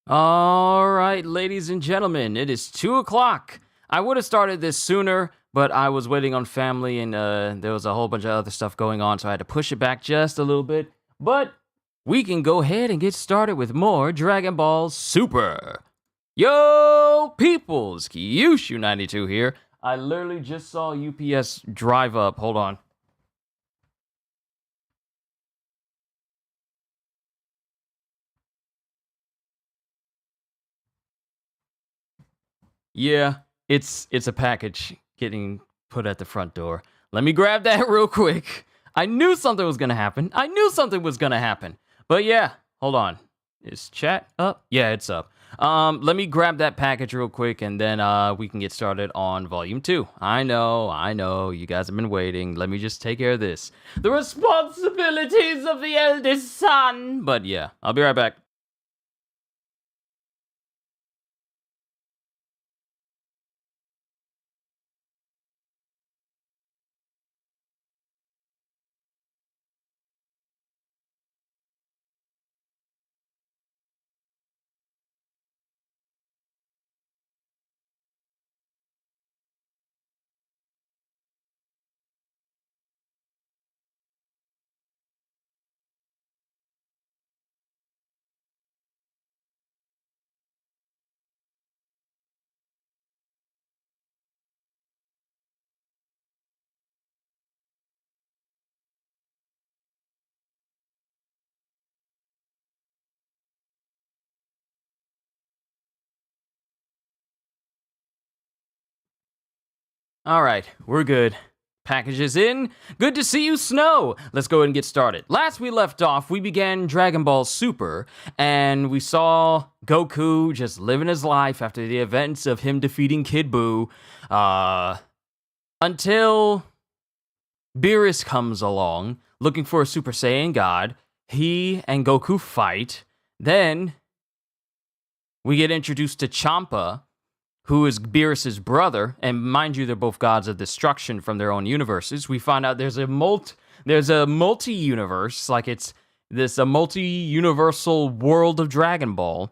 All right, ladies and gentlemen, it is 2 o'clock. I would have started this sooner, but I was waiting on family and there was a whole bunch of other stuff going on, so I had to push it back just a little bit. But we can go ahead and get started with more Dragon Ball Super. Yo, peoples, Kyushu92 here. I literally just saw UPS drive up. Hold on. Yeah, it's a package getting put at the front door. Let me grab that real quick. I knew something was gonna happen. But yeah, hold on. Is chat up? Yeah, it's up. Let me grab that package real quick and then we can get started on volume 2. I know, you guys have been waiting. Let me just take care of this. The responsibilities of the eldest son. But yeah, I'll be right back. All right, we're good. Package is in. Good to see you, Snow. Let's go ahead and get started. Last we left off, we began Dragon Ball Super, and we saw Goku just living his life after the events of him defeating Kid Buu, until Beerus comes along looking for a Super Saiyan God. He and Goku fight. Then we get introduced to Champa, who is Beerus's brother, and mind you, they're both gods of destruction from their own universes. We find out there's a multi-universe, like it's a multi-universal world of Dragon Ball.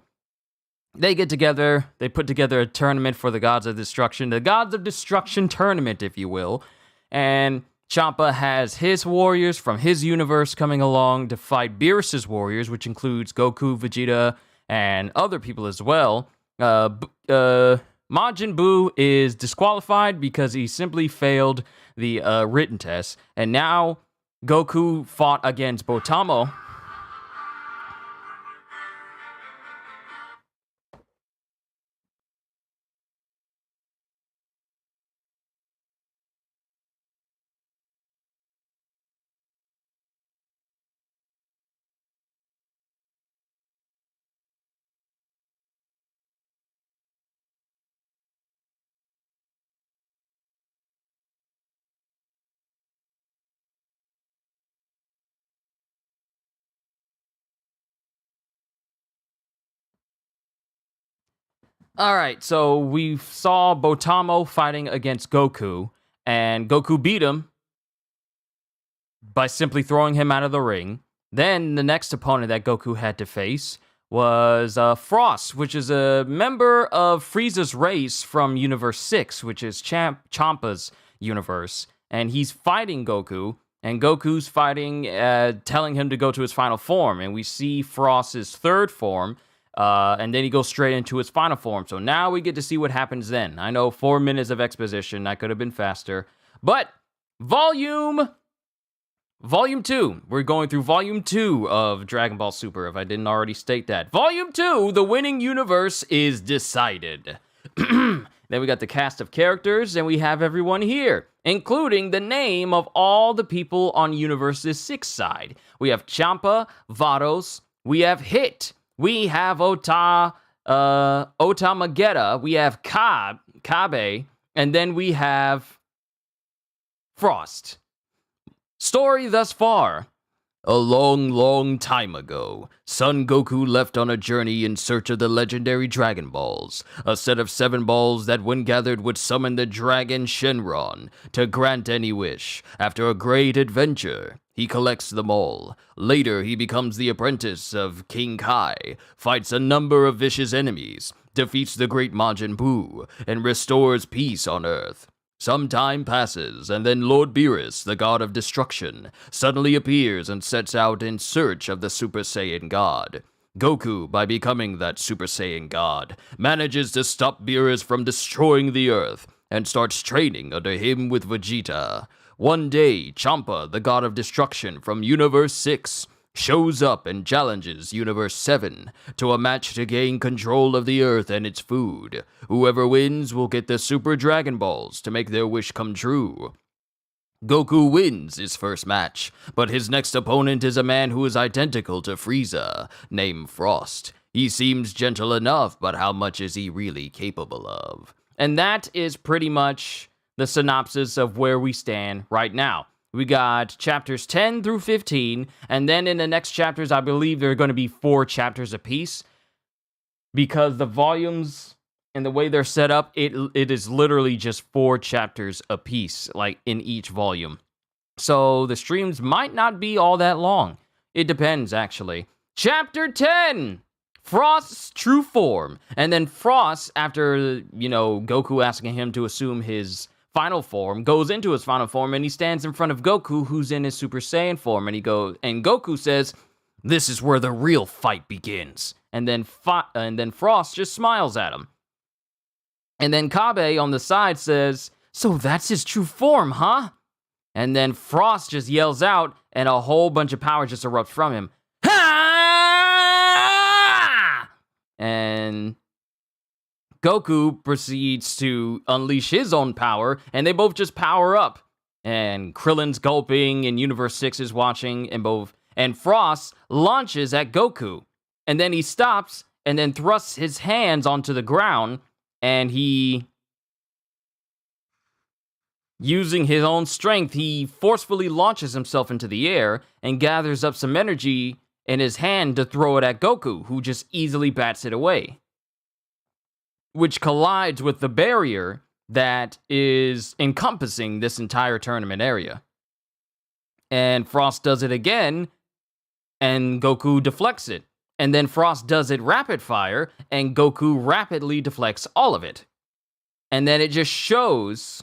They get together, they put together a tournament for the gods of destruction, the gods of destruction tournament, if you will, and Champa has his warriors from his universe coming along to fight Beerus's warriors, which includes Goku, Vegeta, and other people as well. Majin Buu is disqualified because he simply failed the written test. And now Goku fought against Botamo. All right, so we saw Botamo fighting against Goku, and Goku beat him by simply throwing him out of the ring. Then the next opponent that Goku had to face was Frost, which is a member of Frieza's race from Universe 6, which is Champa's universe. And he's fighting Goku, and Goku's fighting, telling him to go to his final form. And we see Frost's third form, and then he goes straight into his final form. So now we get to see what happens then. I know 4 minutes of exposition. I could have been faster. But Volume 2. We're going through Volume 2 of Dragon Ball Super, if I didn't already state that. Volume 2, the winning universe is decided. Then we got the cast of characters, and we have everyone here, including the name of all the people on Universe's 6 side. We have Champa, Vados, we have Hit, we have Otamagetta, we have Kabe, and then we have Frost. Story thus far. A long, long time ago, Son Goku left on a journey in search of the legendary Dragon Balls, a set of 7 balls that when gathered would summon the dragon Shenron to grant any wish. After a great adventure, he collects them all. Later, he becomes the apprentice of King Kai, fights a number of vicious enemies, defeats the great Majin Buu, and restores peace on Earth. Some time passes, and then Lord Beerus, the god of destruction, suddenly appears and sets out in search of the Super Saiyan God. Goku, by becoming that Super Saiyan God, manages to stop Beerus from destroying the Earth, and starts training under him with Vegeta. One day, Champa, the god of destruction from Universe 6, shows up and challenges Universe 7 to a match to gain control of the Earth and its food. Whoever wins will get the Super Dragon Balls to make their wish come true. Goku wins his first match, but his next opponent is a man who is identical to Frieza, named Frost. He seems gentle enough, but how much is he really capable of? And that is pretty much the synopsis of where we stand right now. We got chapters 10 through 15, and then in the next chapters, I believe there are going to be 4 chapters apiece, because the volumes and the way they're set up, it is literally just 4 chapters apiece, like in each volume. So the streams might not be all that long. It depends, actually. Chapter 10! Frost's true form. And then Frost, after, Goku asking him to assume his final form, goes into his final form, and he stands in front of Goku, who's in his Super Saiyan form, and Goku says, "This is where the real fight begins." And then Frost just smiles at him. And then Kabe on the side says, "So that's his true form, huh?" And then Frost just yells out, and a whole bunch of power just erupts from him. Ha! And Goku proceeds to unleash his own power, and they both just power up. And Krillin's gulping, and Universe 6 is watching, and Frost launches at Goku. And then he stops, and then thrusts his hands onto the ground, and using his own strength, he forcefully launches himself into the air, and gathers up some energy in his hand to throw it at Goku, who just easily bats it away, which collides with the barrier that is encompassing this entire tournament area. And Frost does it again, and Goku deflects it. And then Frost does it rapid fire, and Goku rapidly deflects all of it. And then it just shows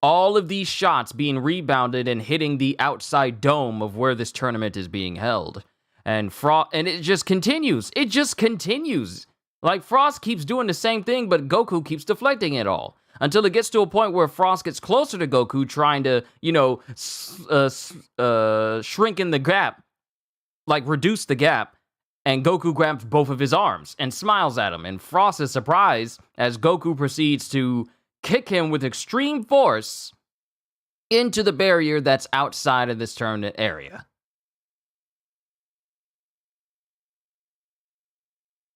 all of these shots being rebounded and hitting the outside dome of where this tournament is being held. And it just continues. It just continues. Like, Frost keeps doing the same thing, but Goku keeps deflecting it all. Until it gets to a point where Frost gets closer to Goku, trying to, shrink in the gap, like reduce the gap. And Goku grabs both of his arms and smiles at him. And Frost is surprised as Goku proceeds to kick him with extreme force into the barrier that's outside of this tournament area.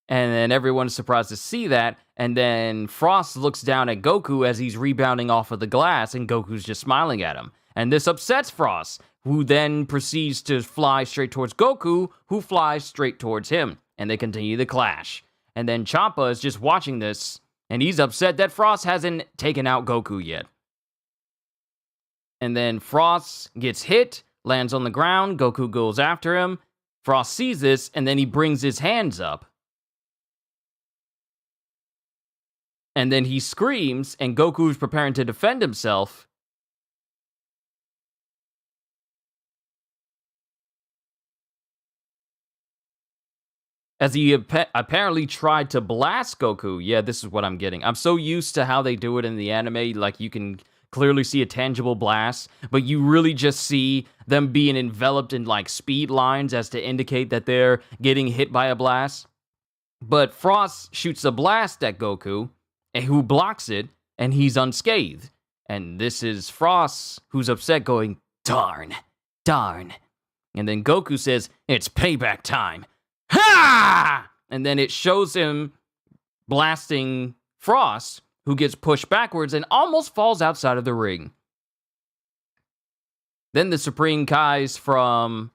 And then everyone's surprised to see that. And then Frost looks down at Goku as he's rebounding off of the glass, and Goku's just smiling at him. And this upsets Frost, who then proceeds to fly straight towards Goku, who flies straight towards him. And they continue the clash. And then Champa is just watching this, and he's upset that Frost hasn't taken out Goku yet. And then Frost gets hit, lands on the ground, Goku goes after him. Frost sees this, and then he brings his hands up. And then he screams, and Goku's preparing to defend himself. As he apparently tried to blast Goku. Yeah, this is what I'm getting. I'm so used to how they do it in the anime. Like, you can clearly see a tangible blast, but you really just see them being enveloped in, like, speed lines as to indicate that they're getting hit by a blast. But Frost shoots a blast at Goku, and who blocks it, and he's unscathed. And this is Frost, who's upset, going, "Darn, darn." And then Goku says, "It's payback time." Ha! And then it shows him blasting Frost, who gets pushed backwards and almost falls outside of the ring. Then the Supreme Kais from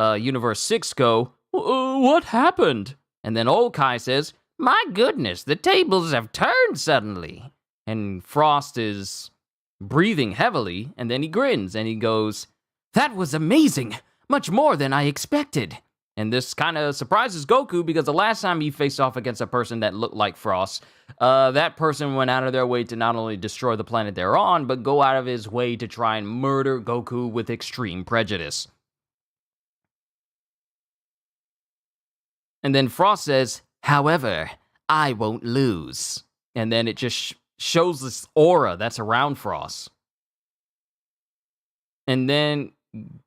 Universe 6 go, what happened? And then old Kai says, my goodness, the tables have turned suddenly. And Frost is breathing heavily, and then he grins, and he goes, that was amazing, much more than I expected. And this kind of surprises Goku, because the last time he faced off against a person that looked like Frost, that person went out of their way to not only destroy the planet they're on, but go out of his way to try and murder Goku with extreme prejudice. And then Frost says, however, I won't lose. And then it just shows this aura that's around Frost. And then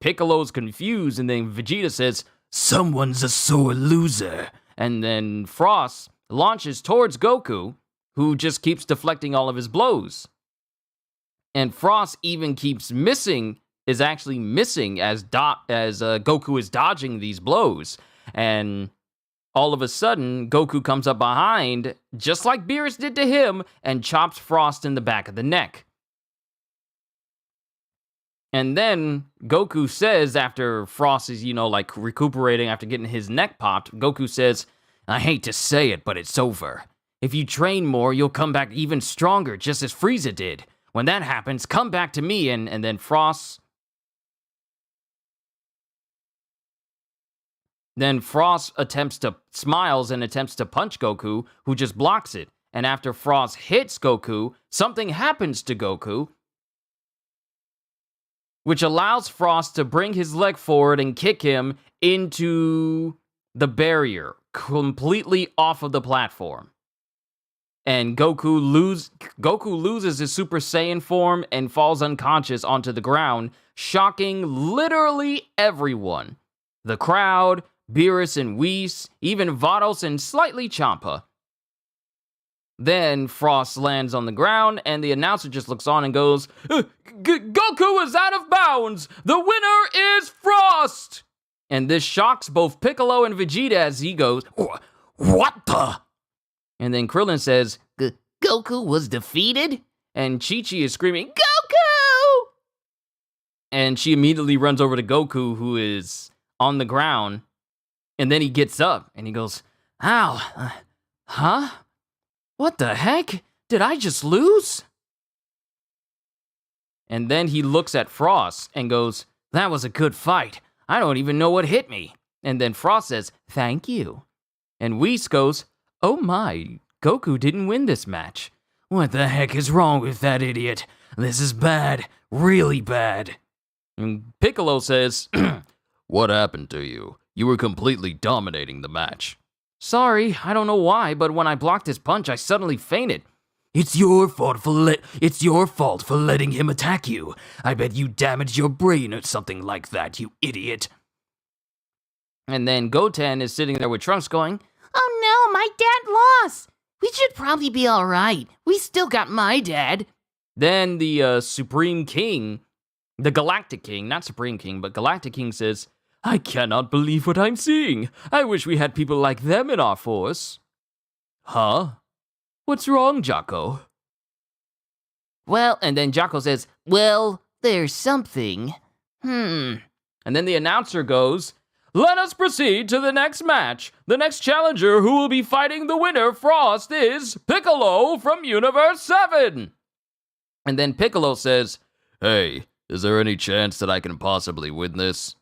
Piccolo's confused, and then Vegeta says, someone's a sore loser. And then Frost launches towards Goku, who just keeps deflecting all of his blows. And Frost even keeps missing, is actually missing as Goku is dodging these blows. And all of a sudden, Goku comes up behind, just like Beerus did to him, and chops Frost in the back of the neck. And then Goku says, after Frost is, recuperating after getting his neck popped, Goku says, I hate to say it, but it's over. If you train more, you'll come back even stronger, just as Frieza did. When that happens, come back to me, and then Frost... Then Frost smiles and attempts to punch Goku, who just blocks it. And after Frost hits Goku, something happens to Goku, which allows Frost to bring his leg forward and kick him into the barrier, completely off of the platform. And Goku loses his Super Saiyan form and falls unconscious onto the ground, shocking literally everyone. The crowd, Beerus and Whis, even Vados and slightly Champa. Then Frost lands on the ground, and the announcer just looks on and goes, Goku is out of bounds! The winner is Frost! And this shocks both Piccolo and Vegeta as he goes, what the? And then Krillin says, Goku was defeated? And Chi-Chi is screaming, Goku! And she immediately runs over to Goku, who is on the ground. And then he gets up, and he goes, ow, huh? What the heck? Did I just lose? And then he looks at Frost and goes, that was a good fight. I don't even know what hit me. And then Frost says, thank you. And Whis goes, oh my, Goku didn't win this match. What the heck is wrong with that idiot? This is bad, really bad. And Piccolo says, what happened to you? You were completely dominating the match. Sorry, I don't know why, but when I blocked his punch, I suddenly fainted. It's your fault for letting him attack you. I bet you damaged your brain or something like that, you idiot. And then Goten is sitting there with Trunks going, oh no, my dad lost. We should probably be all right. We still got my dad. Then the Supreme King, the Galactic King, not Supreme King, but Galactic King says, I cannot believe what I'm seeing. I wish we had people like them in our force. Huh? What's wrong, Jocko? Well, and then Jocko says, well, there's something. And then the announcer goes, let us proceed to the next match. The next challenger who will be fighting the winner, Frost, is Piccolo from Universe 7. And then Piccolo says, hey, is there any chance that I can possibly win this?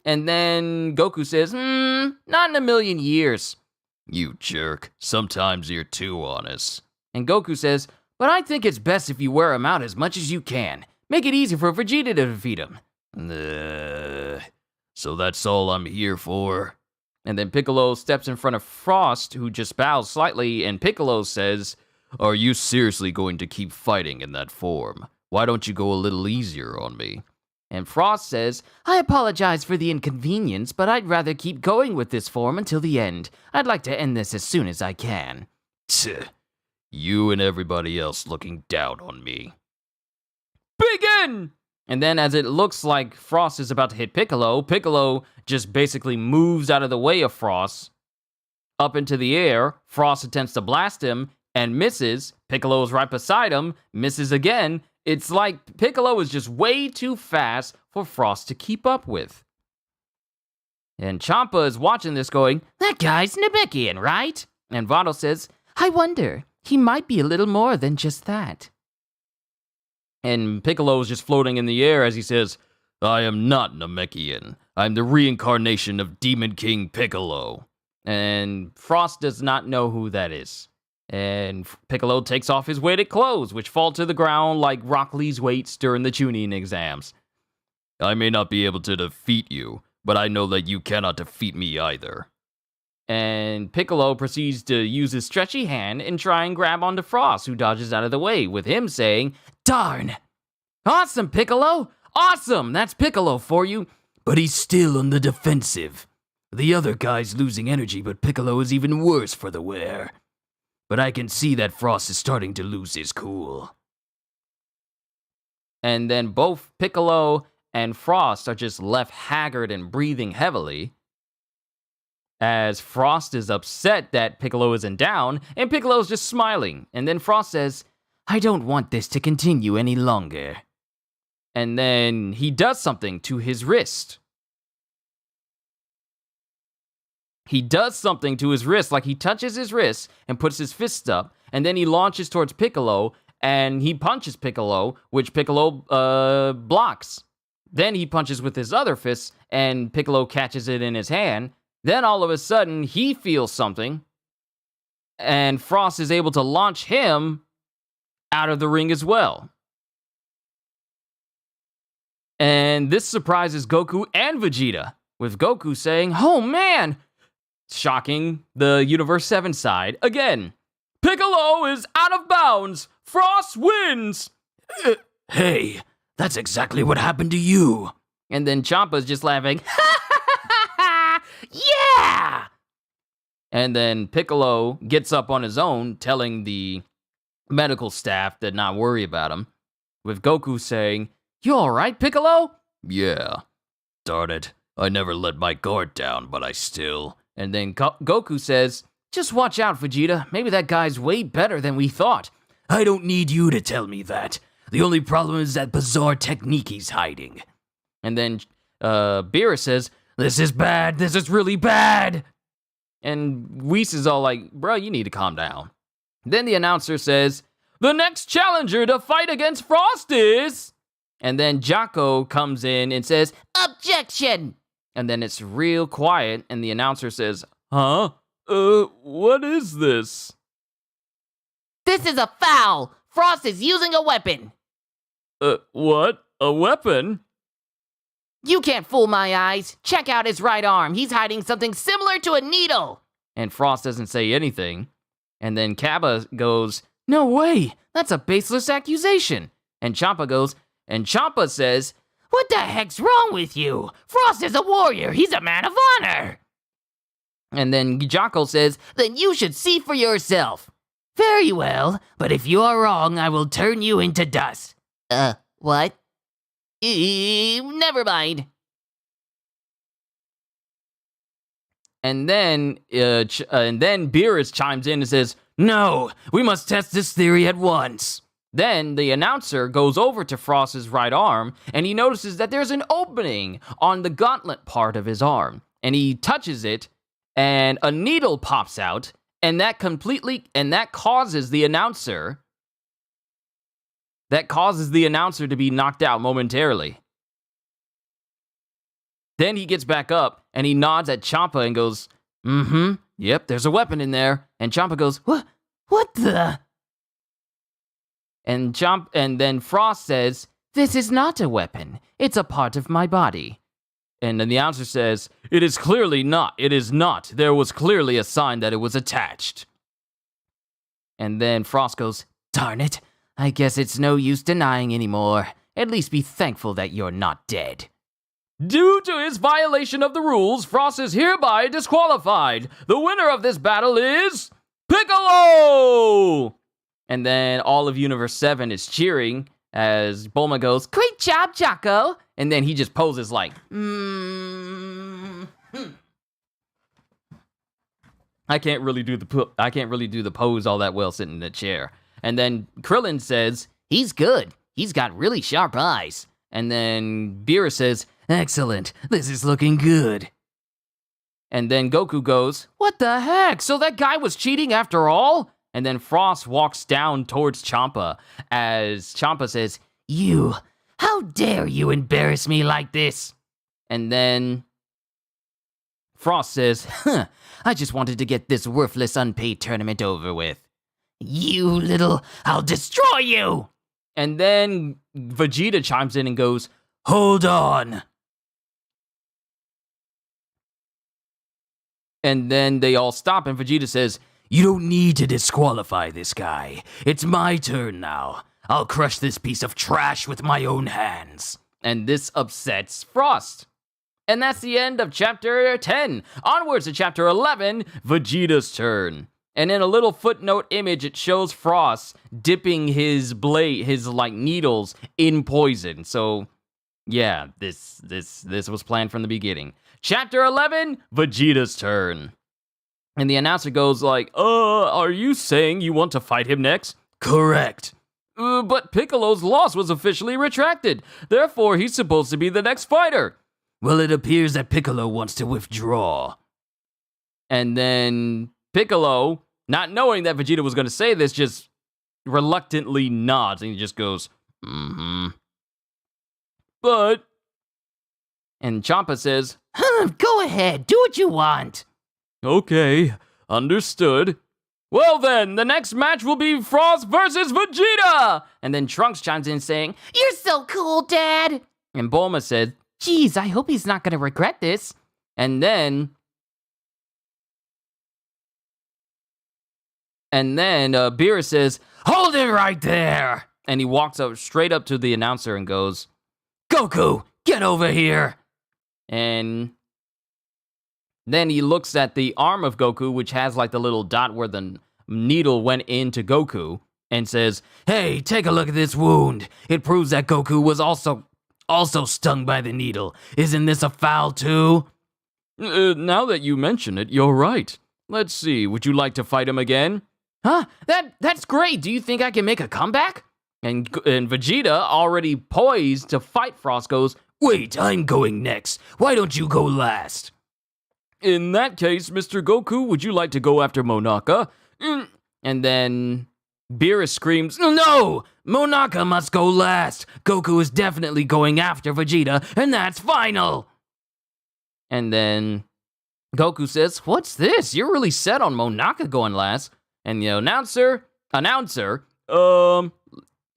And then Goku says, not in a million years. You jerk. Sometimes you're too honest. And Goku says, but I think it's best if you wear him out as much as you can. Make it easy for Vegeta to defeat him. So that's all I'm here for. And then Piccolo steps in front of Frost, who just bows slightly, and Piccolo says, are you seriously going to keep fighting in that form? Why don't you go a little easier on me? And Frost says, I apologize for the inconvenience, but I'd rather keep going with this form until the end. I'd like to end this as soon as I can. Tch, you and everybody else looking down on me. Begin! And then as it looks like Frost is about to hit Piccolo, Piccolo just basically moves out of the way of Frost. Up into the air, Frost attempts to blast him and misses. Piccolo is right beside him, misses again. It's like Piccolo is just way too fast for Frost to keep up with. And Champa is watching this going, that guy's Namekian, right? And Vado says, I wonder, he might be a little more than just that. And Piccolo is just floating in the air as he says, I am not Namekian. I'm the reincarnation of Demon King Piccolo. And Frost does not know who that is. And Piccolo takes off his weighted clothes, which fall to the ground like Rock Lee's weights during the Chunin exams. I may not be able to defeat you, but I know that you cannot defeat me either. And Piccolo proceeds to use his stretchy hand and try and grab onto Frost, who dodges out of the way, with him saying, darn! Awesome, Piccolo! Awesome! That's Piccolo for you! But he's still on the defensive. The other guy's losing energy, but Piccolo is even worse for the wear. But I can see that Frost is starting to lose his cool. And then both Piccolo and Frost are just left haggard and breathing heavily, as Frost is upset that Piccolo isn't down, and Piccolo's just smiling. And then Frost says, I don't want this to continue any longer. And then he does something to his wrist. He does something to his wrist, like he touches his wrist and puts his fist up, and then he launches towards Piccolo, and he punches Piccolo, which Piccolo blocks. Then he punches with his other fist, and Piccolo catches it in his hand. Then all of a sudden, he feels something, and Frost is able to launch him out of the ring as well. And this surprises Goku and Vegeta, with Goku saying, oh man! Shocking the Universe 7 side. Again, Piccolo is out of bounds! Frost wins! Hey, that's exactly what happened to you. And then Champa's just laughing, yeah! And then Piccolo gets up on his own, telling the medical staff to not worry about him, with Goku saying, you alright, Piccolo? Yeah. Darn it, I never let my guard down, but I still... And then Goku says, just watch out, Vegeta. Maybe that guy's way better than we thought. I don't need you to tell me that. The only problem is that bizarre technique he's hiding. And then Beerus says, this is bad. This is really bad. And Whis is all like, bro, you need to calm down. Then the announcer says, the next challenger to fight against Frost is... And then Jocko comes in and says, objection! And then it's real quiet, and the announcer says, huh? What is this? This is a foul! Frost is using a weapon! What? A weapon? You can't fool my eyes. Check out his right arm. He's hiding something similar to a needle. And Frost doesn't say anything. And then Cabba goes, no way! That's a baseless accusation! And Champa says, what the heck's wrong with you? Frost is a warrior. He's a man of honor. And then Jocko says, then you should see for yourself. Very well, but if you are wrong, I will turn you into dust. What? Never mind. And then Beerus chimes in and says, no, we must test this theory at once. Then the announcer goes over to Frost's right arm, and he notices that there's an opening on the gauntlet part of his arm. And he touches it, and a needle pops out, and that causes the announcer to be knocked out momentarily. Then he gets back up, and he nods at Champa and goes, yep, there's a weapon in there. And Champa goes, what the... And then Frost says, this is not a weapon. It's a part of my body. And then the announcer says, it is clearly not. It is not. There was clearly a sign that it was attached. And then Frost goes, darn it. I guess it's no use denying anymore. At least be thankful that you're not dead. Due to his violation of the rules, Frost is hereby disqualified. The winner of this battle is Piccolo! And then all of Universe 7 is cheering as Bulma goes, great job, Jocko! And then he just poses like, I can't really do the pose all that well sitting in the chair. And then Krillin says, he's good. He's got really sharp eyes. And then Beerus says, excellent. This is looking good. And then Goku goes, "What the heck? So that guy was cheating after all?" And then Frost walks down towards Champa as Champa says, You, how dare you embarrass me like this? and then Frost says, I just wanted to get this worthless unpaid tournament over with. You little, I'll destroy you! And then Vegeta chimes in and goes, Hold on. And then they all stop and Vegeta says, You don't need to disqualify this guy. It's my turn now. I'll crush this piece of trash with my own hands. And this upsets Frost. And that's the end of chapter 10. Onwards to chapter 11, Vegeta's turn. And in a little footnote image, it shows Frost dipping his needles in poison. So, yeah, this was planned from the beginning. Chapter 11, Vegeta's turn. And the announcer goes like, are you saying you want to fight him next? Correct. But Piccolo's loss was officially retracted. Therefore, he's supposed to be the next fighter. Well, it appears that Piccolo wants to withdraw. And then Piccolo, not knowing that Vegeta was going to say this, just reluctantly nods and he just goes, But... And Champa says, Go ahead, do what you want. Okay, understood. Well then, the next match will be Frost versus Vegeta! And then Trunks chimes in saying, You're so cool, Dad! And Bulma said, Geez, I hope he's not gonna regret this. And then Beerus says, Hold it right there! And he walks up straight up to the announcer and goes, Goku, get over here! And then he looks at the arm of Goku, which has like the little dot where the needle went into Goku, and says, Hey, take a look at this wound. It proves that Goku was also stung by the needle. Isn't this a foul too? Now that you mention it, you're right. Let's see, would you like to fight him again? Huh? That's great. Do you think I can make a comeback? And Vegeta, already poised to fight Frost, goes, Wait, I'm going next. Why don't you go last? In that case, Mr. Goku, would you like to go after Monaka? And then Beerus screams, No! Monaka must go last. Goku is definitely going after Vegeta, and that's final. And then Goku says, What's this? You're really set on Monaka going last. And the announcer, how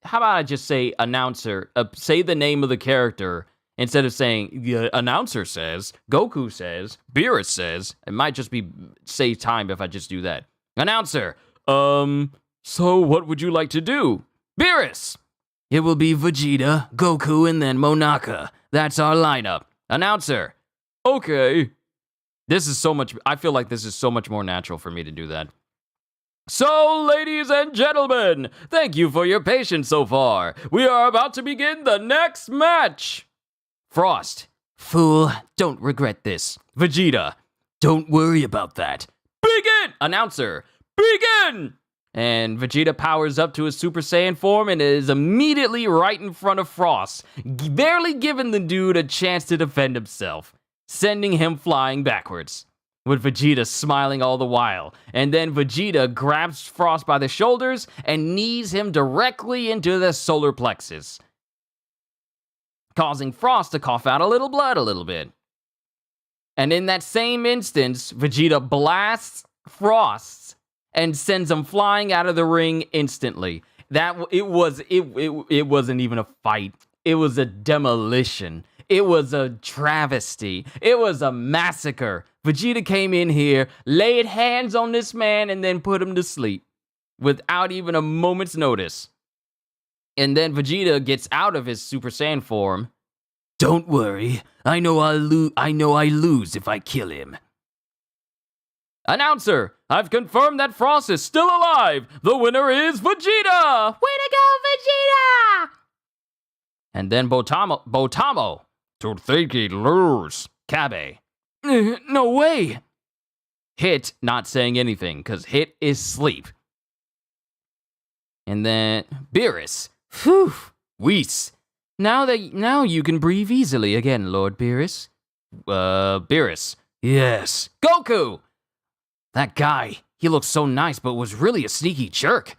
about I just say announcer, say the name of the character instead of saying the announcer says, Goku says, Beerus says. It might just be save time if I just do that. Announcer, so what would you like to do? Beerus! It will be Vegeta, Goku, and then Monaka. That's our lineup. Announcer, okay. I feel like this is so much more natural for me to do that. So, ladies and gentlemen, thank you for your patience so far. We are about to begin the next match. Frost, Fool, don't regret this. Vegeta, don't worry about that. Begin! Announcer, begin! And Vegeta powers up to his Super Saiyan form and is immediately right in front of Frost, barely giving the dude a chance to defend himself, sending him flying backwards, with Vegeta smiling all the while. And then Vegeta grabs Frost by the shoulders and knees him directly into the solar plexus, causing Frost to cough out a little blood a little bit. And in that same instance, Vegeta blasts Frost and sends him flying out of the ring instantly. It wasn't even a fight. It was a demolition. It was a travesty. It was a massacre. Vegeta came in here, laid hands on this man, and then put him to sleep without even a moment's notice. And then Vegeta gets out of his Super Saiyan form. Don't worry. I know I lose if I kill him. Announcer, I've confirmed that Frost is still alive. The winner is Vegeta. Way to go, Vegeta! And then Botamo, to think he'd lose. Kabe. No way. Hit, not saying anything, because Hit is sleep. And then Beerus. Phew. Whis. Now you can breathe easily again, Lord Beerus. Beerus. Yes. Goku! That guy, he looks so nice but was really a sneaky jerk.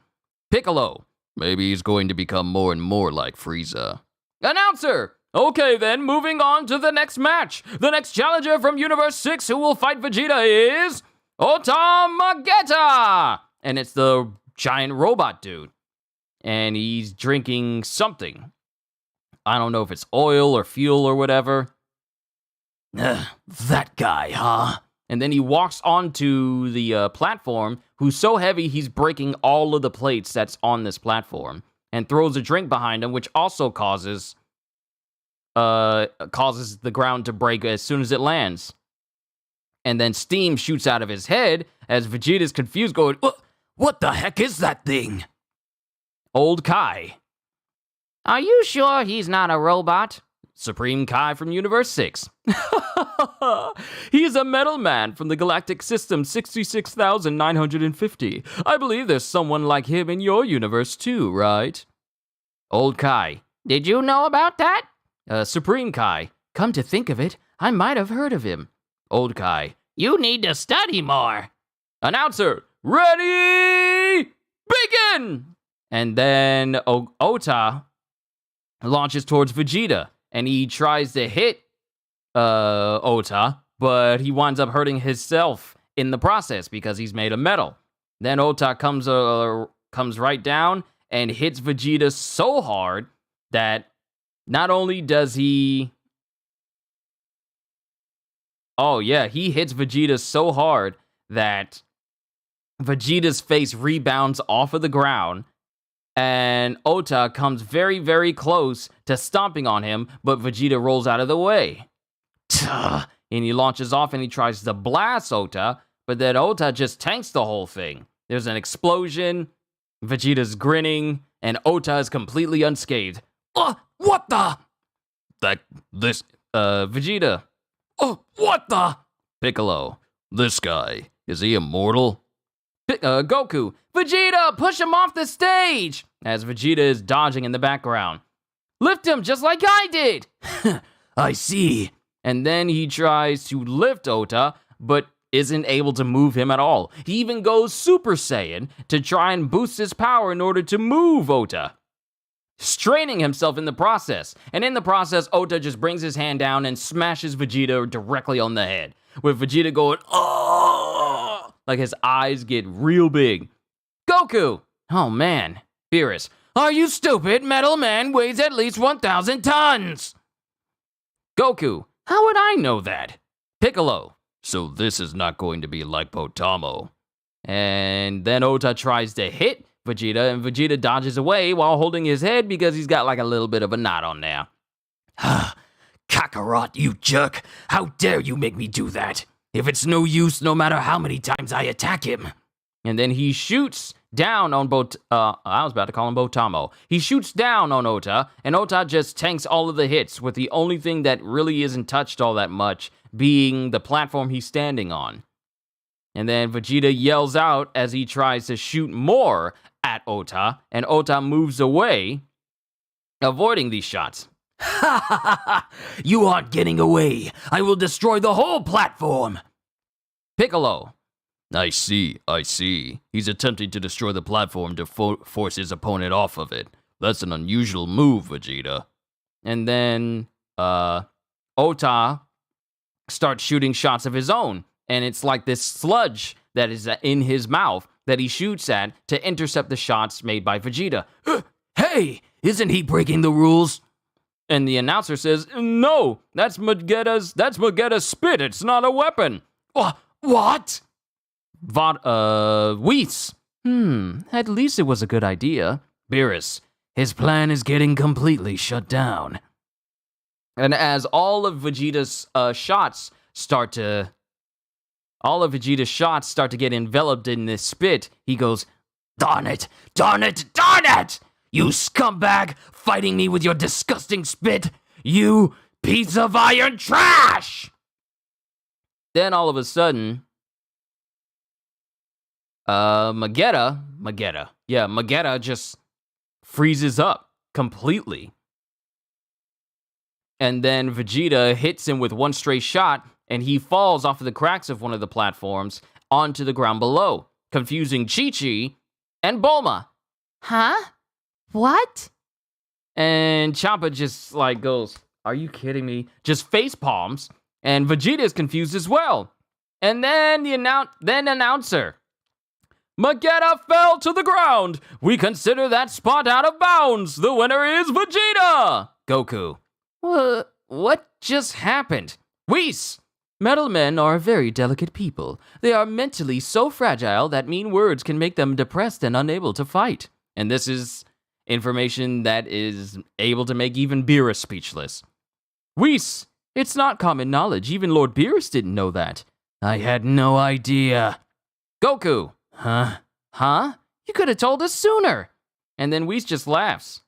Piccolo. Maybe he's going to become more and more like Frieza. Announcer! Okay then, moving on to the next match. The next challenger from Universe 6 who will fight Vegeta is Ota Magetta! And it's the giant robot dude. And he's drinking something. I don't know if it's oil or fuel or whatever. That guy, huh? And then he walks onto the platform, who's so heavy he's breaking all of the plates that's on this platform, and throws a drink behind him, which also causes the ground to break as soon as it lands. And then steam shoots out of his head as Vegeta's confused, going, "What the heck is that thing?" Old Kai. Are you sure he's not a robot? Supreme Kai from Universe 6. He's a metal man from the galactic system 66,950. I believe there's someone like him in your universe too, right? Old Kai. Did you know about that? Supreme Kai. Come to think of it, I might have heard of him. Old Kai. You need to study more. Announcer. Ready? Begin! And then Ota launches towards Vegeta. And he tries to hit Ota, but he winds up hurting himself in the process because he's made of metal. Then Ota comes right down and hits Vegeta so hard that not only does he... Oh yeah, he hits Vegeta so hard that Vegeta's face rebounds off of the ground. And Ota comes very, very close to stomping on him, but Vegeta rolls out of the way. And he launches off and he tries to blast Ota, but then Ota just tanks the whole thing. There's an explosion, Vegeta's grinning, and Ota is completely unscathed. What the? Vegeta. What the? Piccolo. This guy, is he immortal? Goku. Vegeta, push him off the stage! As Vegeta is dodging in the background. Lift him just like I did! I see. And then he tries to lift Ota, but isn't able to move him at all. He even goes Super Saiyan to try and boost his power in order to move Ota, straining himself in the process. And in the process, Ota just brings his hand down and smashes Vegeta directly on the head, with Vegeta going, "Oh!" Like his eyes get real big. Goku! Oh man. Beerus. Are you stupid? Metal Man weighs at least 1,000 tons! Goku. How would I know that? Piccolo. So this is not going to be like Potamo. And then Ota tries to hit Vegeta, and Vegeta dodges away while holding his head because he's got like a little bit of a knot on there. Kakarot, you jerk! How dare you make me do that? If it's no use, no matter how many times I attack him. And then he shoots down on I was about to call him Botamo. He shoots down on Ota, and Ota just tanks all of the hits, with the only thing that really isn't touched all that much being the platform he's standing on. And then Vegeta yells out as he tries to shoot more at Ota, and Ota moves away, avoiding these shots. Ha ha ha ha! You aren't getting away. I will destroy the whole platform. Piccolo. I see. He's attempting to destroy the platform to force his opponent off of it. That's an unusual move, Vegeta. And then, Ota starts shooting shots of his own, and it's like this sludge that is in his mouth that he shoots at to intercept the shots made by Vegeta. Hey, isn't he breaking the rules? And the announcer says, no, that's Magetta's spit. It's not a weapon. What? Whis. At least it was a good idea. Beerus, his plan is getting completely shut down. And as all of Vegeta's shots start to get enveloped in this spit, he goes, Darn it! You scumbag! Fighting me with your disgusting spit! You piece of iron trash! Then all of a sudden, Magetta just freezes up completely. And then Vegeta hits him with one stray shot, and he falls off of the cracks of one of the platforms onto the ground below, confusing Chi-Chi and Bulma. Huh? What? And Champa just like goes, "Are you kidding me?" Just face palms, and Vegeta is confused as well. And then the announcer, "Magetta fell to the ground. We consider that spot out of bounds. The winner is Vegeta." Goku, what just happened? Whis, metal men are very delicate people. They are mentally so fragile that mean words can make them depressed and unable to fight. And this is information that is able to make even Beerus speechless. Whis, it's not common knowledge. Even Lord Beerus didn't know that. I had no idea. Goku, huh? You could have told us sooner. And then Whis just laughs.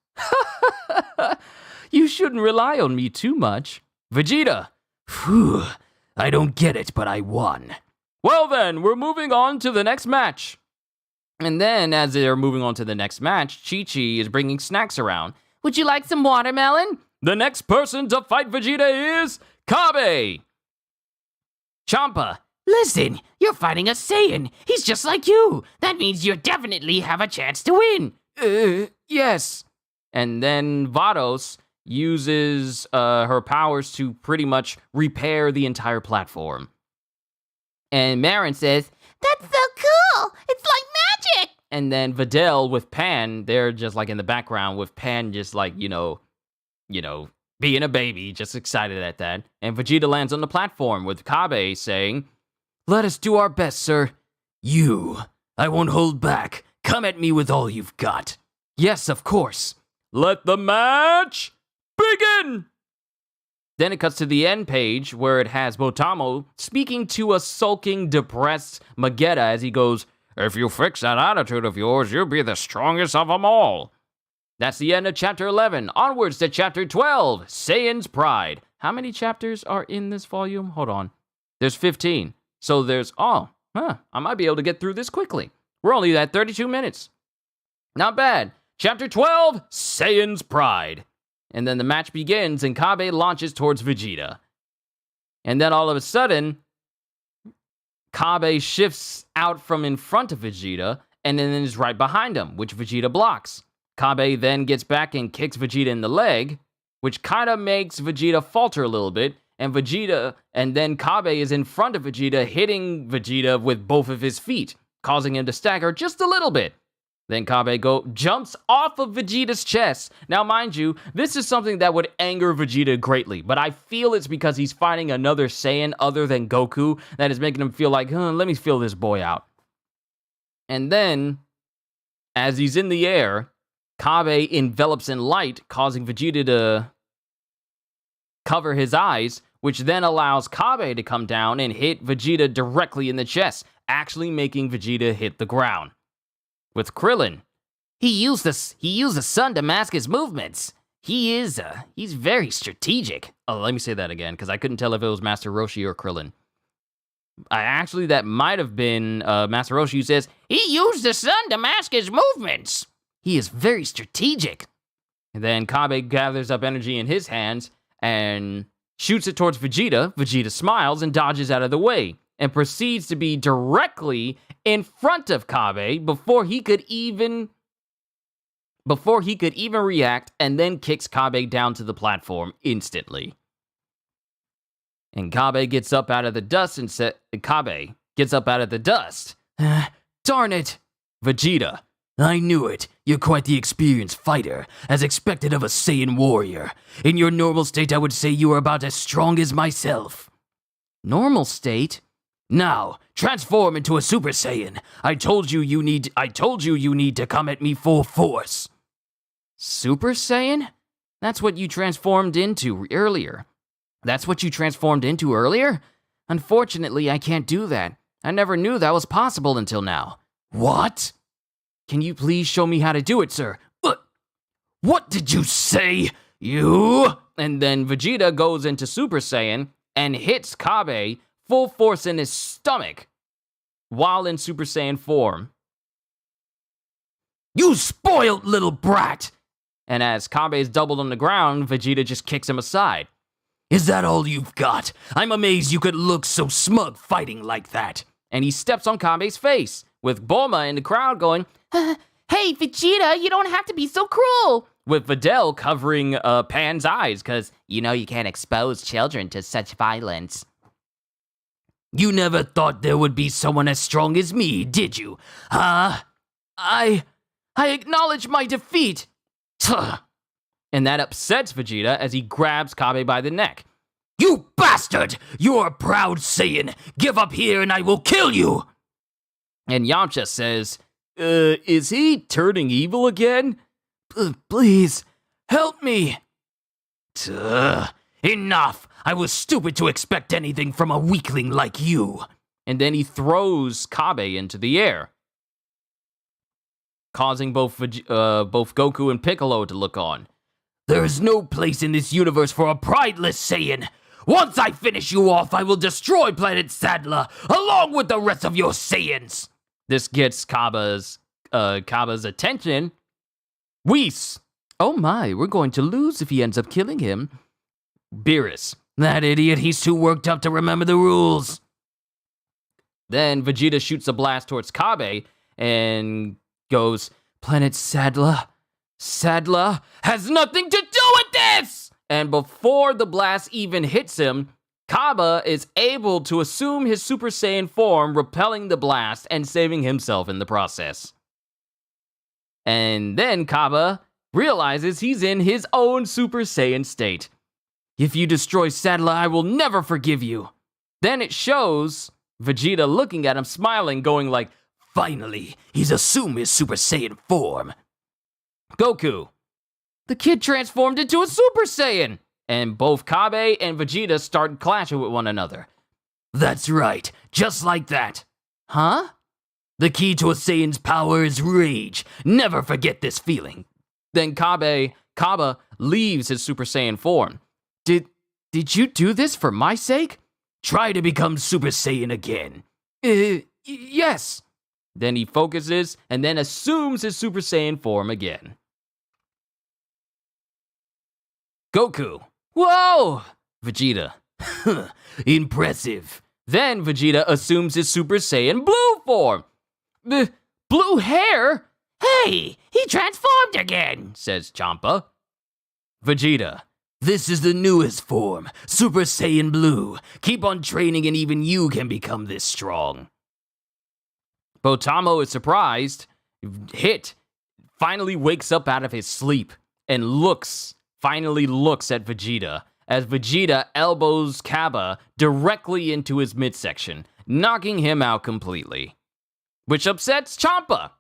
You shouldn't rely on me too much. Vegeta, phew, I don't get it, but I won. Well then, we're moving on to the next match. And then, as they're moving on to the next match, Chi-Chi is bringing snacks around. Would you like some watermelon? The next person to fight Vegeta is Kabe. Champa, Listen, you're fighting a Saiyan. He's just like you. That means you definitely have a chance to win. Yes. And then Vados uses her powers to pretty much repair the entire platform. And Marin says, That's so cool. It's like magic. And then Videl with Pan, they're just like in the background with Pan just like, you know, being a baby, just excited at that. And Vegeta lands on the platform with Kabe saying, "Let us do our best, sir. I won't hold back. Come at me with all you've got." Yes, of course. Let the match begin! Then it cuts to the end page where it has Botamo speaking to a sulking, depressed Magetta as he goes, "If you fix that attitude of yours, you'll be the strongest of them all." That's the end of Chapter 11. Onwards to Chapter 12, Saiyan's Pride. How many chapters are in this volume? Hold on. There's 15. So there's, I might be able to get through this quickly. We're only at 32 minutes. Not bad. Chapter 12, Saiyan's Pride. And then the match begins and Kabe launches towards Vegeta. And then all of a sudden, Kabe shifts out from in front of Vegeta and then is right behind him, which Vegeta blocks. Kabe then gets back and kicks Vegeta in the leg, which kind of makes Vegeta falter a little bit, and then Kabe is in front of Vegeta, hitting Vegeta with both of his feet, causing him to stagger just a little bit. Then Kabe jumps off of Vegeta's chest. Now, mind you, this is something that would anger Vegeta greatly, but I feel it's because he's fighting another Saiyan other than Goku that is making him feel like, let me feel this boy out. And then, as he's in the air, Kabe envelops in light, causing Vegeta to cover his eyes, which then allows Kabe to come down and hit Vegeta directly in the chest, actually making Vegeta hit the ground. With Krillin, he used the sun to mask his movements. He's very strategic. Oh, let me say that again, because I couldn't tell if it was Master Roshi or Krillin. Actually, that might have been Master Roshi who says, he used the sun to mask his movements. He is very strategic. And then Kabe gathers up energy in his hands and shoots it towards Vegeta. Vegeta smiles and dodges out of the way and proceeds to be directly in front of Kabe before he could even react, and then kicks Kabe down to the platform instantly. And Kabe gets up out of the dust and said, Darn it! Vegeta, I knew it. You're quite the experienced fighter, as expected of a Saiyan warrior. In your normal state, I would say you are about as strong as myself. Normal state? Now, transform into a Super Saiyan. I told you you need to come at me full force. Super Saiyan? That's what you transformed into earlier. Unfortunately, I can't do that. I never knew that was possible until now. What? Can you please show me how to do it, sir? What did you say? You? And then Vegeta goes into Super Saiyan and hits Kabe full force in his stomach while in Super Saiyan form. You spoiled little brat! And as Kabe is doubled on the ground, Vegeta just kicks him aside. Is that all you've got? I'm amazed you could look so smug fighting like that. And he steps on Kabe's face, with Bulma in the crowd going, Hey, Vegeta, you don't have to be so cruel. with Videl covering Pan's eyes, because You know you can't expose children to such violence. you never thought there would be someone as strong as me, did you? I acknowledge my defeat. And that upsets Vegeta as he grabs Kabe by the neck. You bastard! You're a proud Saiyan! Give up here and I will kill you! And Yamcha says, is he turning evil again? Please, help me! Enough! I was stupid to expect anything from a weakling like you. And then he throws Kabe into the air, causing both Goku and Piccolo to look on. There is no place in this universe for a prideless Saiyan. Once I finish you off, I will destroy planet Sadler, along with the rest of your Saiyans. This gets Kaba's attention. Whis. Oh my, we're going to lose if he ends up killing him. Beerus. That idiot, he's too worked up to remember the rules. Then Vegeta shoots a blast towards Kabe and goes, Planet Sadler has nothing to do with this! And before the blast even hits him, Kaba is able to assume his Super Saiyan form, repelling the blast and saving himself in the process. And then Kaba realizes he's in his own Super Saiyan state. If you destroy Sadler, I will never forgive you. Then it shows Vegeta looking at him, smiling, going like, finally, he's assumed his Super Saiyan form. Goku. The kid transformed into a Super Saiyan. And both Kabe and Vegeta start clashing with one another. That's right, just like that. Huh? The key to a Saiyan's power is rage. Never forget this feeling. Then Kaba leaves his Super Saiyan form. Did you do this for my sake? Try to become Super Saiyan again. Yes. Then he focuses and then assumes his Super Saiyan form again. Goku. Whoa! Vegeta. Impressive. Then Vegeta assumes his Super Saiyan blue form. Blue hair? Hey, he transformed again, says Champa. Vegeta. This is the newest form, Super Saiyan Blue. Keep on training and even you can become this strong. Botamo is surprised. Hit finally wakes up out of his sleep and finally looks at Vegeta as Vegeta elbows Kaba directly into his midsection, knocking him out completely. Which upsets Champa.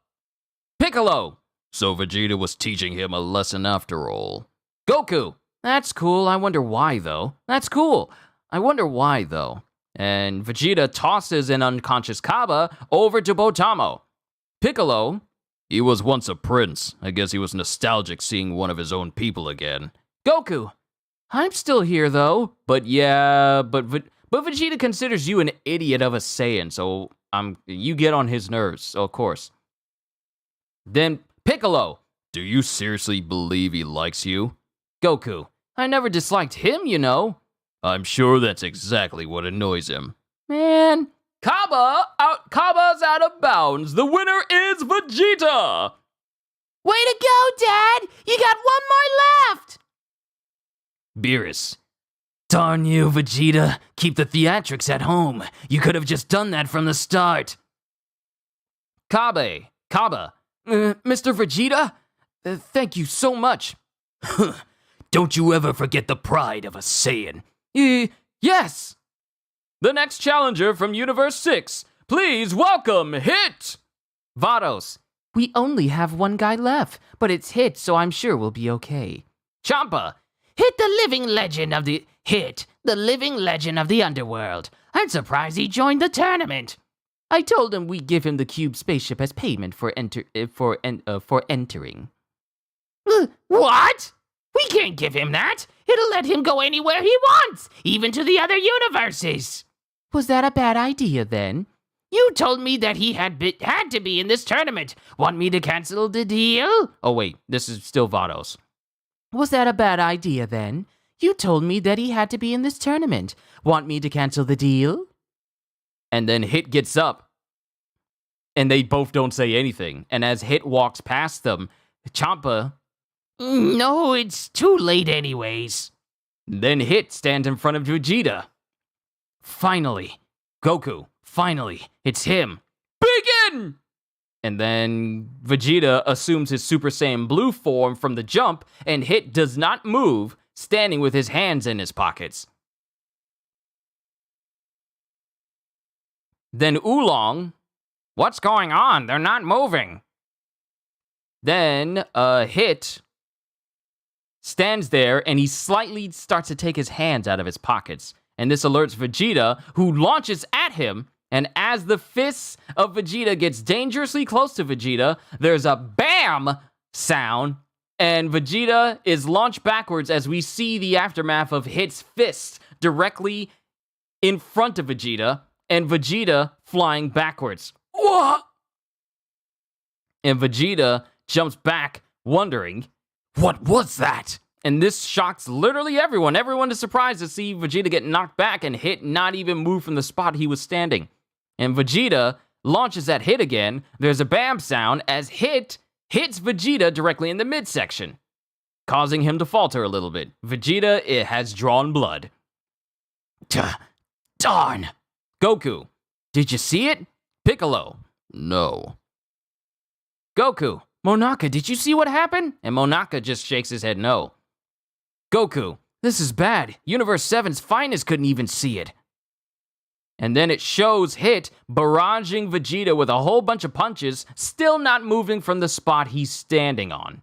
Piccolo. So Vegeta was teaching him a lesson after all. Goku. That's cool. I wonder why, though. That's cool. I wonder why, though. And Vegeta tosses an unconscious Kaba over to Botamo. Piccolo. He was once a prince. I guess he was nostalgic seeing one of his own people again. Goku. I'm still here, though. But yeah, but Vegeta considers you an idiot of a Saiyan, so you get on his nerves, of course. Then Piccolo. Do you seriously believe he likes you? Goku. I never disliked him, you know. I'm sure that's exactly what annoys him. Man, Kaba's out of bounds. The winner is Vegeta. Way to go, Dad! You got one more left! Beerus. Darn you, Vegeta. Keep the theatrics at home. You could have just done that from the start. Kaba. Mr. Vegeta? Thank you so much. Don't you ever forget the pride of a Saiyan. Yes! The next challenger from Universe 6. Please welcome Hit! Vados. We only have one guy left, but it's Hit, so I'm sure we'll be okay. Champa. Hit the living legend of the underworld. I'm surprised he joined the tournament. I told him we'd give him the cube spaceship as payment for entering. What? We can't give him that. It'll let him go anywhere he wants, even to the other universes. Was that a bad idea then? You told me that he had to be in this tournament. Want me to cancel the deal? Oh wait, this is still Vados. Was that a bad idea then? You told me that he had to be in this tournament. Want me to cancel the deal? And then Hit gets up, and they both don't say anything. And as Hit walks past them, Champa... No, it's too late anyways. Then Hit stands in front of Vegeta. Finally, Goku, finally, it's him. Begin! And then Vegeta assumes his Super Saiyan Blue form from the jump, and Hit does not move, standing with his hands in his pockets. Then Oolong, what's going on? They're not moving. Then Hit stands there, and he slightly starts to take his hands out of his pockets. And this alerts Vegeta, who launches at him. And as the fists of Vegeta gets dangerously close to Vegeta, there's a BAM sound. And Vegeta is launched backwards as we see the aftermath of Hit's fist directly in front of Vegeta. And Vegeta flying backwards. What? And Vegeta jumps back, wondering, what was that? And this shocks literally everyone. Everyone is surprised to see Vegeta get knocked back and Hit not even move from the spot he was standing. And Vegeta launches at Hit again. There's a BAM sound as Hit hits Vegeta directly in the midsection, causing him to falter a little bit. Vegeta, it has drawn blood. Darn. Goku, did you see it? Piccolo, no. Goku, Monaka, did you see what happened? And Monaka just shakes his head no. Goku, this is bad. Universe 7's finest couldn't even see it. And then it shows Hit barraging Vegeta with a whole bunch of punches, still not moving from the spot he's standing on.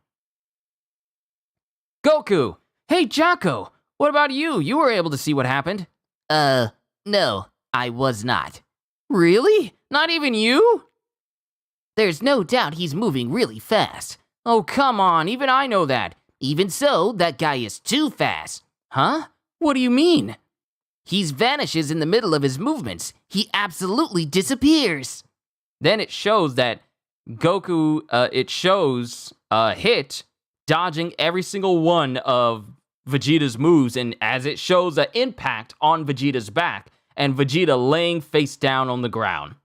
Goku, hey Jocko, what about you? You were able to see what happened. No, I was not. Really? Not even you? There's no doubt he's moving really fast. Oh, come on, even I know that. Even so, that guy is too fast. Huh? What do you mean? He vanishes in the middle of his movements. He absolutely disappears. Then it shows that Goku, Hit dodging every single one of Vegeta's moves, and as it shows an impact on Vegeta's back, and Vegeta laying face down on the ground.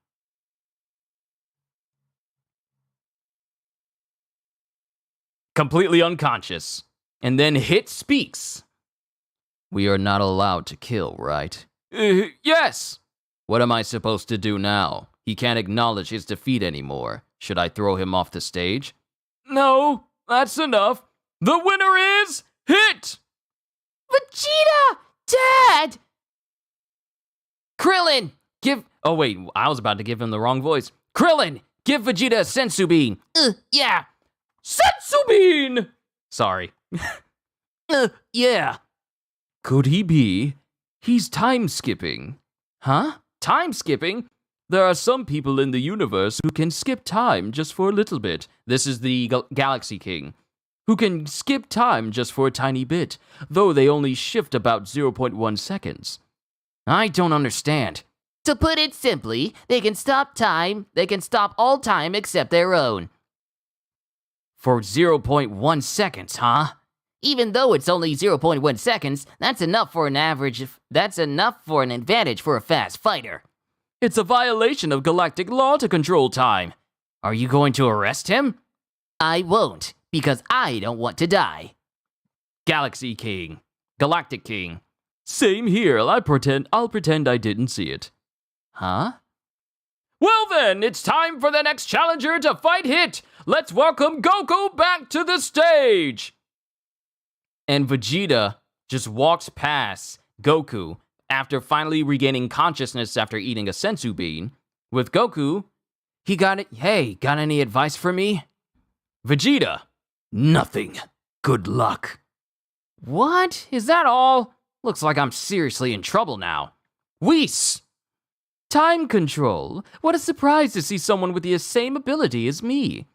Completely unconscious. And then Hit speaks. We are not allowed to kill, right? Yes! What am I supposed to do now? He can't acknowledge his defeat anymore. Should I throw him off the stage? No, that's enough. The winner is Hit! Vegeta! Dad! Krillin, give... Oh, wait, I was about to give him the wrong voice. Krillin, give Vegeta a Sensu Bean. Yeah. Sensu Bean! Sorry. Yeah. Could he be? He's time skipping. Huh? Time skipping? There are some people in the universe who can skip time just for a little bit. This is the Galaxy King. Who can skip time just for a tiny bit, though they only shift about 0.1 seconds. I don't understand. To put it simply, they can stop time. They can stop all time except their own. For 0.1 seconds, huh? Even though it's only 0.1 seconds, that's enough for an advantage for a fast fighter. It's a violation of galactic law to control time. Are you going to arrest him? I won't, because I don't want to die. Galaxy King. Galactic King. Same here. I'll pretend I didn't see it. Huh? Well then, it's time for the next challenger to fight Hit. Let's welcome Goku back to the stage. And Vegeta just walks past Goku after finally regaining consciousness after eating a Sensu Bean. With Goku, he got it. Hey, got any advice for me? Vegeta, nothing. Good luck. What? Is that all? Looks like I'm seriously in trouble now. Whis! Time control. What a surprise to see someone with the same ability as me.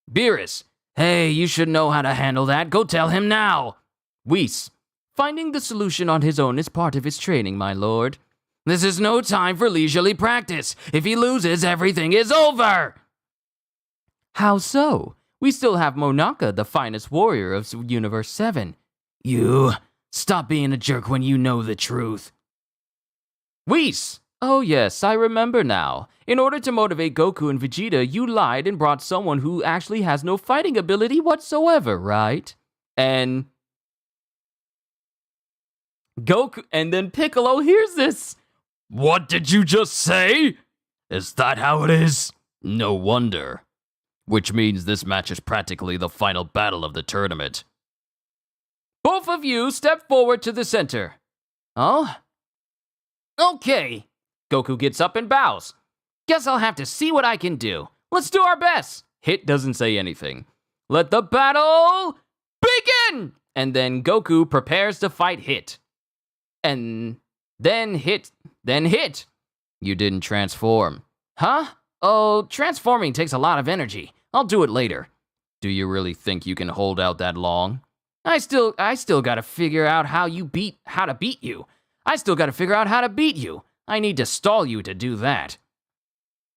Beerus, hey, you should know how to handle that. Go tell him now. Whis, finding the solution on his own is part of his training, my lord. This is no time for leisurely practice. If he loses, everything is over. How so? We still have Monaka, the finest warrior of Universe 7. You Stop being a jerk when you know the truth. Whis! Oh yes, I remember now. In order to motivate Goku and Vegeta, you lied and brought someone who actually has no fighting ability whatsoever, right? And Goku, and then Piccolo hears this. What did you just say? Is that how it is? No wonder. Which means this match is practically the final battle of the tournament. Both of you step forward to the center. Oh? Okay. Goku gets up and bows. Guess I'll have to see what I can do. Let's do our best. Hit doesn't say anything. Let the battle begin! And then Goku prepares to fight Hit. And then Hit. You didn't transform. Huh? Oh, transforming takes a lot of energy. I'll do it later. Do you really think you can hold out that long? I still gotta figure out how to beat you. I still gotta figure out how to beat you. I need to stall you to do that.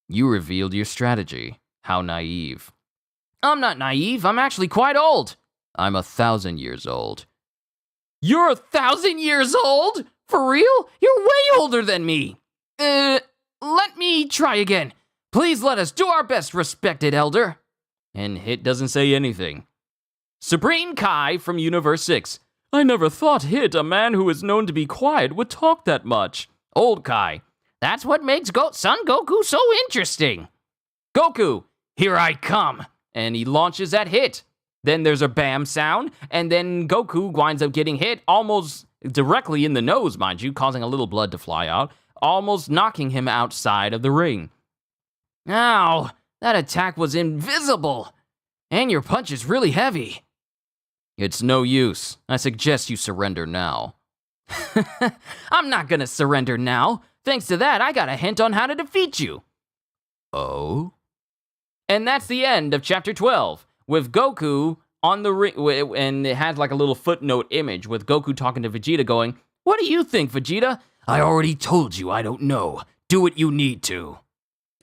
You revealed your strategy. How naive. I'm not naive. I'm actually quite old. I'm 1,000 years old. You're 1,000 years old? For real? You're way older than me. Let me try again. Please let us do our best, respected elder. And Hit doesn't say anything. Supreme Kai from Universe 6. I never thought Hit, a man who is known to be quiet, would talk that much. Old Kai. That's what makes Son Goku so interesting. Goku, here I come. And he launches at Hit. Then there's a bam sound, and then Goku winds up getting hit almost directly in the nose, mind you, causing a little blood to fly out, almost knocking him outside of the ring. Ow, that attack was invisible. And your punch is really heavy. It's no use. I suggest you surrender now. I'm not gonna surrender now. Thanks to that, I got a hint on how to defeat you. Oh? And that's the end of Chapter 12, with Goku on the ring, and it has like a little footnote image with Goku talking to Vegeta going, what do you think, Vegeta? I already told you I don't know. Do what you need to.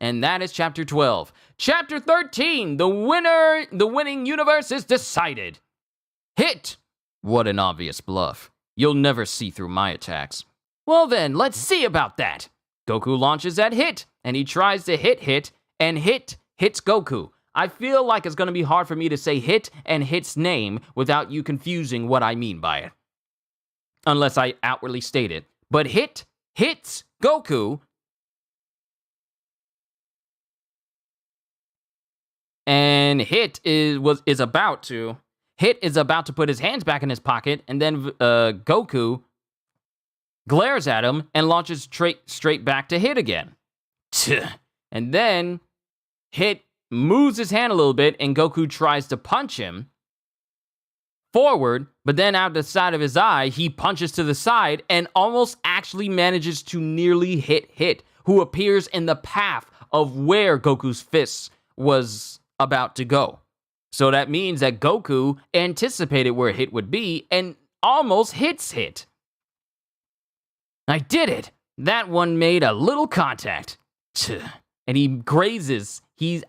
And that is Chapter 12. Chapter 13, the winning universe is decided. Hit! What an obvious bluff. You'll never see through my attacks. Well then, let's see about that. Goku launches at Hit, and he tries to hit, and Hit hits Goku. I feel like it's going to be hard for me to say Hit and Hit's name without you confusing what I mean by it. Unless I outwardly state it. But Hit hits Goku, and Hit is about to put his hands back in his pocket, and then Goku glares at him and launches straight back to Hit again. And then Hit moves his hand a little bit, and Goku tries to punch him forward, but then out the side of his eye, he punches to the side and almost actually manages to nearly hit Hit, who appears in the path of where Goku's fist was about to go. So that means that Goku anticipated where Hit would be and almost hits Hit. I did it! That one made a little contact. And he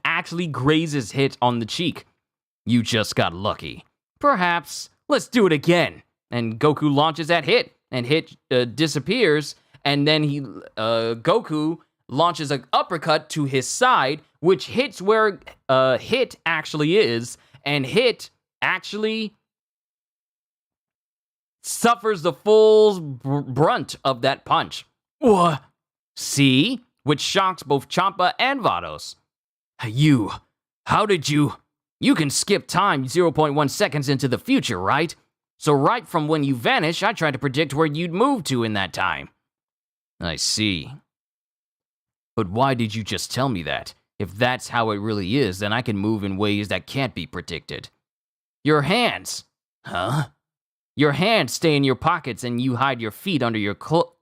actually grazes Hit on the cheek. You just got lucky. Perhaps. Let's do it again. And Goku launches at Hit, and Hit disappears, and then Goku launches an uppercut to his side, which hits where Hit actually is, and Hit actually suffers the full brunt of that punch. What? See? Which shocks both Champa and Vados. How did you can skip time 0.1 seconds into the future, right? So right from when you vanish, I tried to predict where you'd move to in that time. I see. But why did you just tell me that? If that's how it really is, then I can move in ways that can't be predicted. Your hands. Huh? Your hands stay in your pockets and you hide your feet under your coat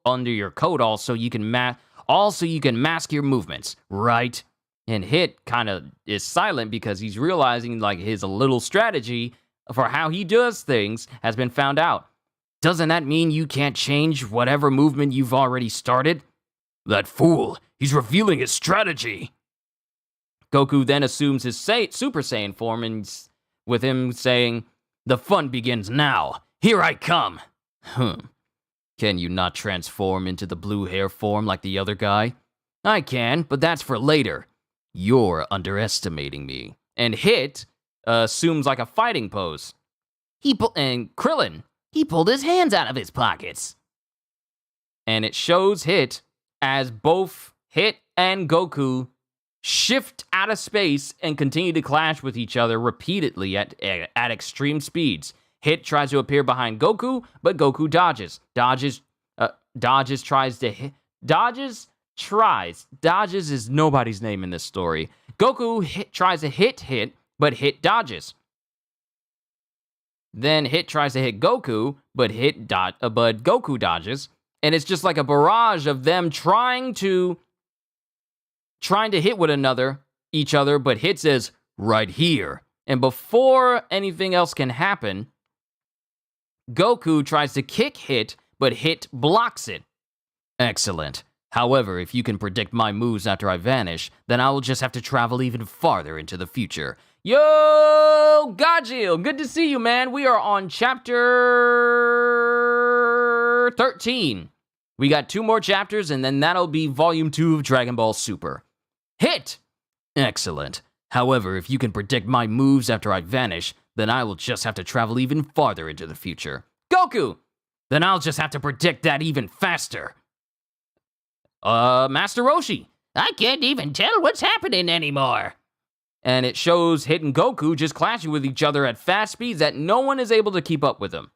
also you can mask your movements, right? And Hit kind of is silent because he's realizing like his little strategy for how he does things has been found out. Doesn't that mean you can't change whatever movement you've already started? That fool, he's revealing his strategy. Goku then assumes his Super Saiyan form and with him saying, the fun begins now. Here I come. Can you not transform into the blue hair form like the other guy? I can, but that's for later. You're underestimating me. And Hit assumes like a fighting pose. And Krillin, He pulled his hands out of his pockets. and it shows Hit as both Hit and Goku shift out of space and continue to clash with each other repeatedly at extreme speeds. Hit tries to appear behind Goku, but Goku dodges. Dodges is nobody's name in this story. Goku tries to hit Hit, but Hit dodges. Then Hit tries to hit Goku, but Goku dodges. And it's just like a barrage of them trying to hit with each other, but Hit says, right here. And before anything else can happen, Goku tries to kick Hit, but Hit blocks it. Excellent. However, if you can predict my moves after I vanish, then I will just have to travel even farther into the future. Yo, Gajil, good to see you, man. We are on chapter 13. We got 2 more chapters, and then that'll be volume 2 of Dragon Ball Super. Hit! Excellent. However, if you can predict my moves after I vanish, then I will just have to travel even farther into the future. Goku! Then I'll just have to predict that even faster. Master Roshi. I can't even tell what's happening anymore. And it shows Hit and Goku just clashing with each other at fast speeds that no one is able to keep up with them.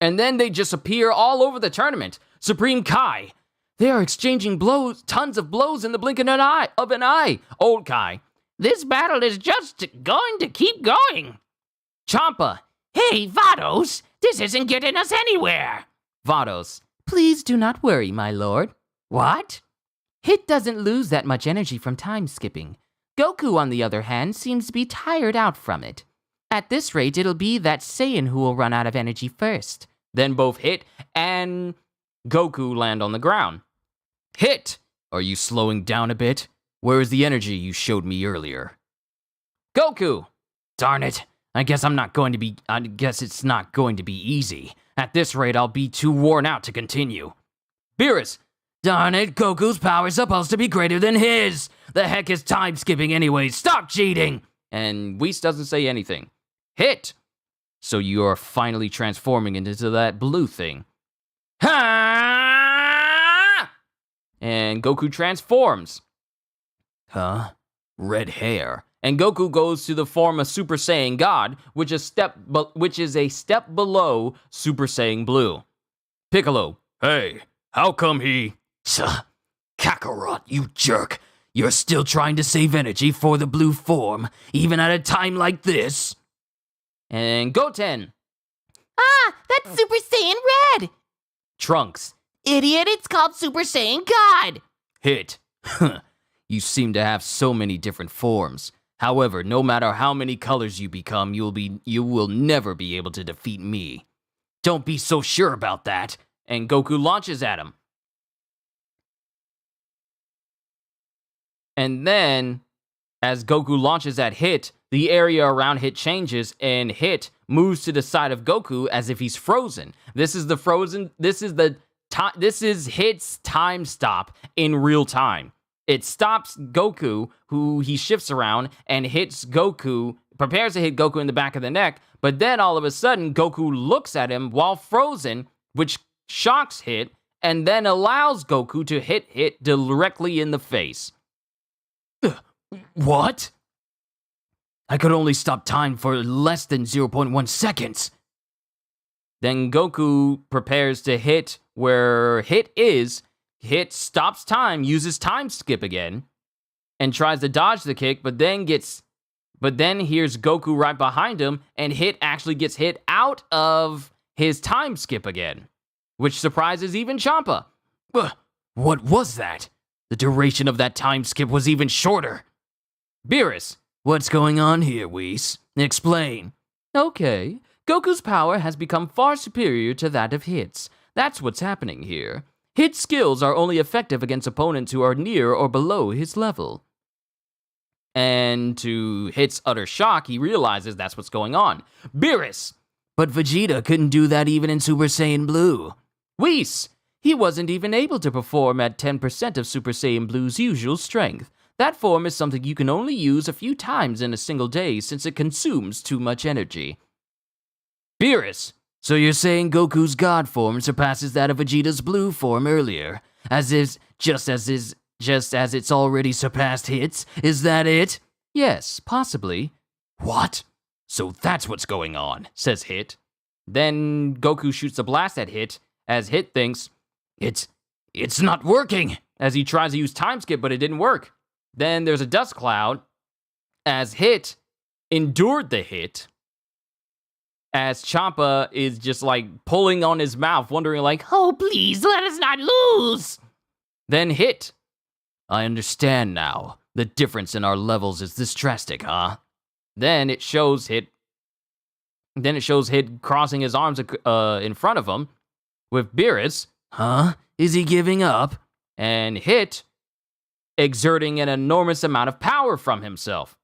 And then they just appear all over the tournament. Supreme Kai. They are exchanging blows, tons of blows in the blink of an eye. Old Kai. This battle is just going to keep going. Champa. Hey, Vados, this isn't getting us anywhere. Vados. Please do not worry, my lord. What? Hit doesn't lose that much energy from time skipping. Goku, on the other hand, seems to be tired out from it. At this rate, it'll be that Saiyan who will run out of energy first. Then both Hit and Goku land on the ground. Hit! Are you slowing down a bit? Where is the energy you showed me earlier? Goku! Darn it. I guess it's not going to be easy. At this rate, I'll be too worn out to continue. Beerus! Darn it, Goku's power's supposed to be greater than his! The heck is time skipping anyways? Stop cheating! And Whis doesn't say anything. Hit! So you are finally transforming into that blue thing. Ha! And Goku transforms. Huh? Red hair. And Goku goes to the form of Super Saiyan God, which is a step below Super Saiyan Blue. Piccolo. Hey, how come he... Kakarot, you jerk. You're still trying to save energy for the blue form, even at a time like this? And Goten. Ah, that's Super Saiyan Red. Trunks. Idiot, it's called Super Saiyan God. Hit. You seem to have so many different forms. However, no matter how many colors you become, you will never be able to defeat me. Don't be so sure about that. And Goku launches at him. And then, as Goku launches at Hit, the area around Hit changes, and Hit moves to the side of Goku as if he's frozen. This is Hit's time stop in real time. It stops Goku, who he shifts around, and prepares to hit Goku in the back of the neck, but then all of a sudden, Goku looks at him while frozen, which shocks Hit, and then allows Goku to hit Hit directly in the face. What? I could only stop time for less than 0.1 seconds. Then Goku prepares to hit where Hit is. Hit stops time, uses time skip again, and tries to dodge the kick, but then hears Goku right behind him, and Hit actually gets hit out of his time skip again, which surprises even Champa. What was that? The duration of that time skip was even shorter. Beerus, what's going on here, Whis? Explain. Okay, Goku's power has become far superior to that of Hit's. That's what's happening here. Hit's skills are only effective against opponents who are near or below his level. And to Hit's utter shock, he realizes that's what's going on. Beerus, But Vegeta couldn't do that even in Super Saiyan Blue. Whis! He wasn't even able to perform at 10% of Super Saiyan Blue's usual strength. That form is something you can only use a few times in a single day since it consumes too much energy. Beerus, so you're saying Goku's God form surpasses that of Vegeta's blue form earlier, just as it's already surpassed Hit's? Is that it? Yes, possibly. What? So that's what's going on, says Hit. Then Goku shoots a blast at Hit, as Hit thinks, it's not working, as he tries to use time skip, but it didn't work. Then there's a dust cloud, as Hit endured the hit, as Champa is just like pulling on his mouth, wondering like, Oh, please, let us not lose. Then Hit. I understand now. The difference in our levels is this drastic, huh? Then it shows Hit crossing his arms in front of him with Beerus. Huh? Is he giving up? And Hit exerting an enormous amount of power from himself,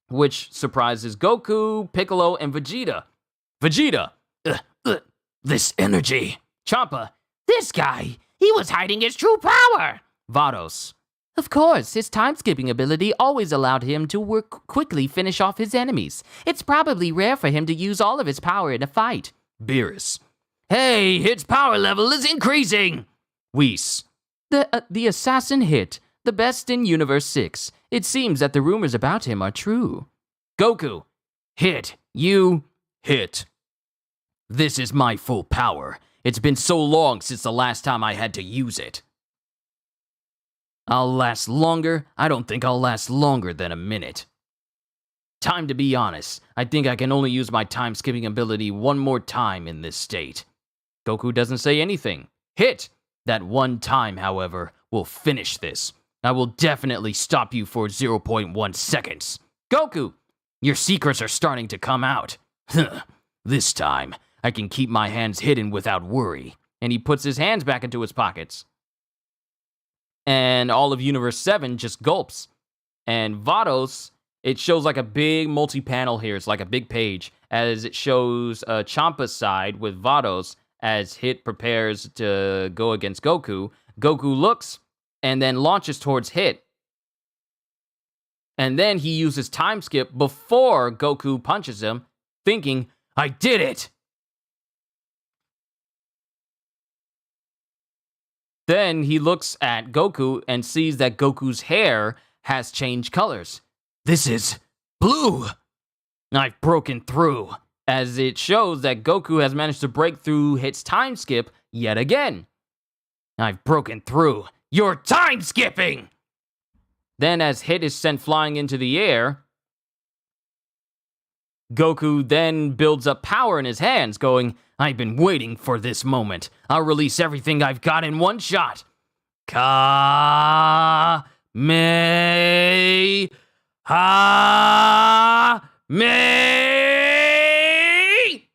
which surprises Goku, Piccolo, and Vegeta. Vegeta! This energy. Champa. This guy, he was hiding his true power. Vados. Of course, his time-skipping ability always allowed him to quickly finish off his enemies. It's probably rare for him to use all of his power in a fight. Beerus. Hey, Hit's power level is increasing! Whis. The assassin Hit, the best in Universe 6. It seems that the rumors about him are true. Goku. Hit. You. Hit. This is my full power. It's been so long since the last time I had to use it. I'll last longer? I don't think I'll last longer than a minute. Time to be honest. I think I can only use my time-skipping ability one more time in this state. Goku doesn't say anything. Hit! That one time, however, will finish this. I will definitely stop you for 0.1 seconds. Goku! Your secrets are starting to come out. This time, I can keep my hands hidden without worry. And he puts his hands back into his pockets. And all of Universe 7 just gulps. And Vados, it shows like a big multi-panel here. It's like a big page, as it shows Champa's side with Vados as Hit prepares to go against Goku. Goku looks and then launches towards Hit. And then he uses time skip before Goku punches him, thinking, I did it! Then he looks at Goku and sees that Goku's hair has changed colors. This is blue! I've broken through, as it shows that Goku has managed to break through Hit's time skip yet again. I've broken through. You're time skipping! Then as Hit is sent flying into the air, Goku then builds up power in his hands, going, I've been waiting for this moment. I'll release everything I've got in one shot. Ka-me-ha-me.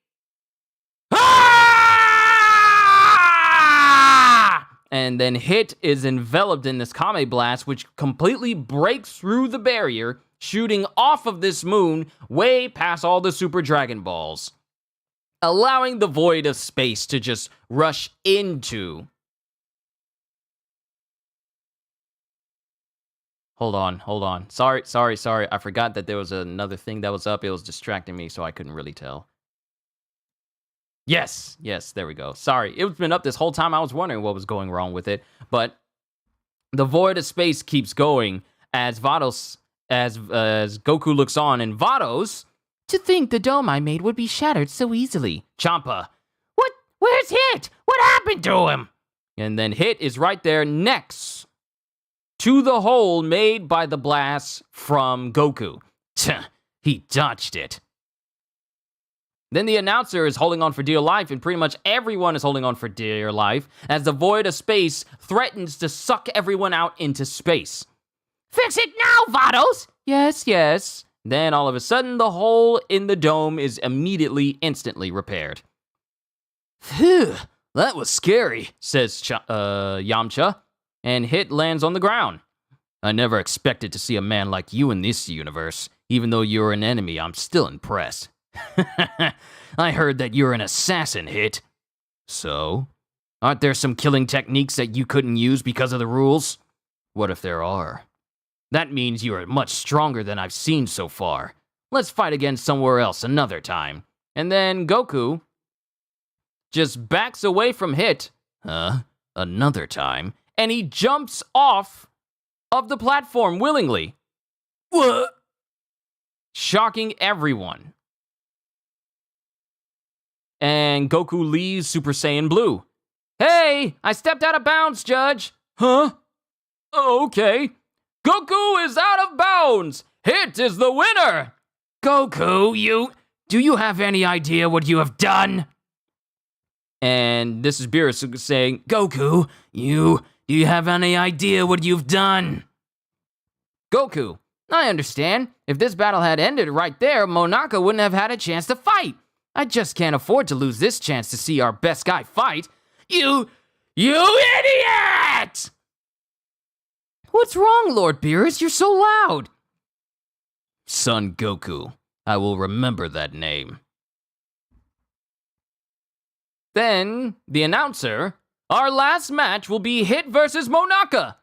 And then Hit is enveloped in this Kame Blast, which completely breaks through the barrier, shooting off of this moon way past all the Super Dragon Balls, allowing the void of space to just rush into. Hold on. Sorry. I forgot that there was another thing that was up. It was distracting me, so I couldn't really tell. Yes, there we go. Sorry, it's been up this whole time. I was wondering what was going wrong with it, but the void of space keeps going as Vados, as Goku looks on, and Vados, To think the dome I made would be shattered so easily. Champa, What? Where's Hit? What happened to him? and then Hit is right there next to the hole made by the blast from Goku. He dodged it. Then the announcer is holding on for dear life, and pretty much everyone is holding on for dear life, as the void of space threatens to suck everyone out into space. Fix it now, Vados! Yes. Then all of a sudden, the hole in the dome is instantly repaired. Phew, that was scary, says Yamcha, and Hit lands on the ground. I never expected to see a man like you in this universe. Even though you're an enemy, I'm still impressed. I heard that you're an assassin, Hit. So? Aren't there some killing techniques that you couldn't use because of the rules? What if there are? That means you are much stronger than I've seen so far. Let's fight again somewhere else another time. And then Goku just backs away from Hit. Another time? And he jumps off of the platform willingly. What? Shocking everyone. And Goku leaves Super Saiyan Blue. Hey, I stepped out of bounds, Judge. Huh? Okay. Goku is out of bounds. Hit is the winner. Goku, do you have any idea what you have done? And this is Beerus saying, Goku, do you have any idea what you've done? Goku, I understand. If this battle had ended right there, Monaka wouldn't have had a chance to fight. I just can't afford to lose this chance to see our best guy fight. You idiot! What's wrong, Lord Beerus? You're so loud. Son Goku, I will remember that name. Then, the announcer, our last match will be Hit versus Monaka.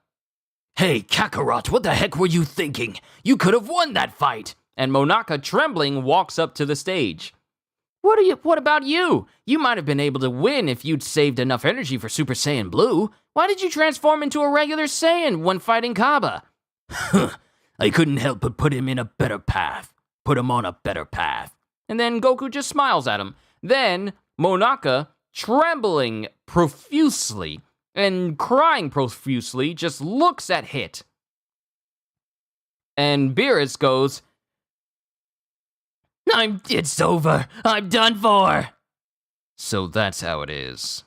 Hey, Kakarot, what the heck were you thinking? You could have won that fight. And Monaka, trembling, walks up to the stage. What about you? You might have been able to win if you'd saved enough energy for Super Saiyan Blue. Why did you transform into a regular Saiyan when fighting Kaba? I couldn't help but put him on a better path. And then Goku just smiles at him. Then Monaka, trembling profusely and crying profusely, just looks at Hit. And Beerus goes, It's over. I'm done for. So that's how it is.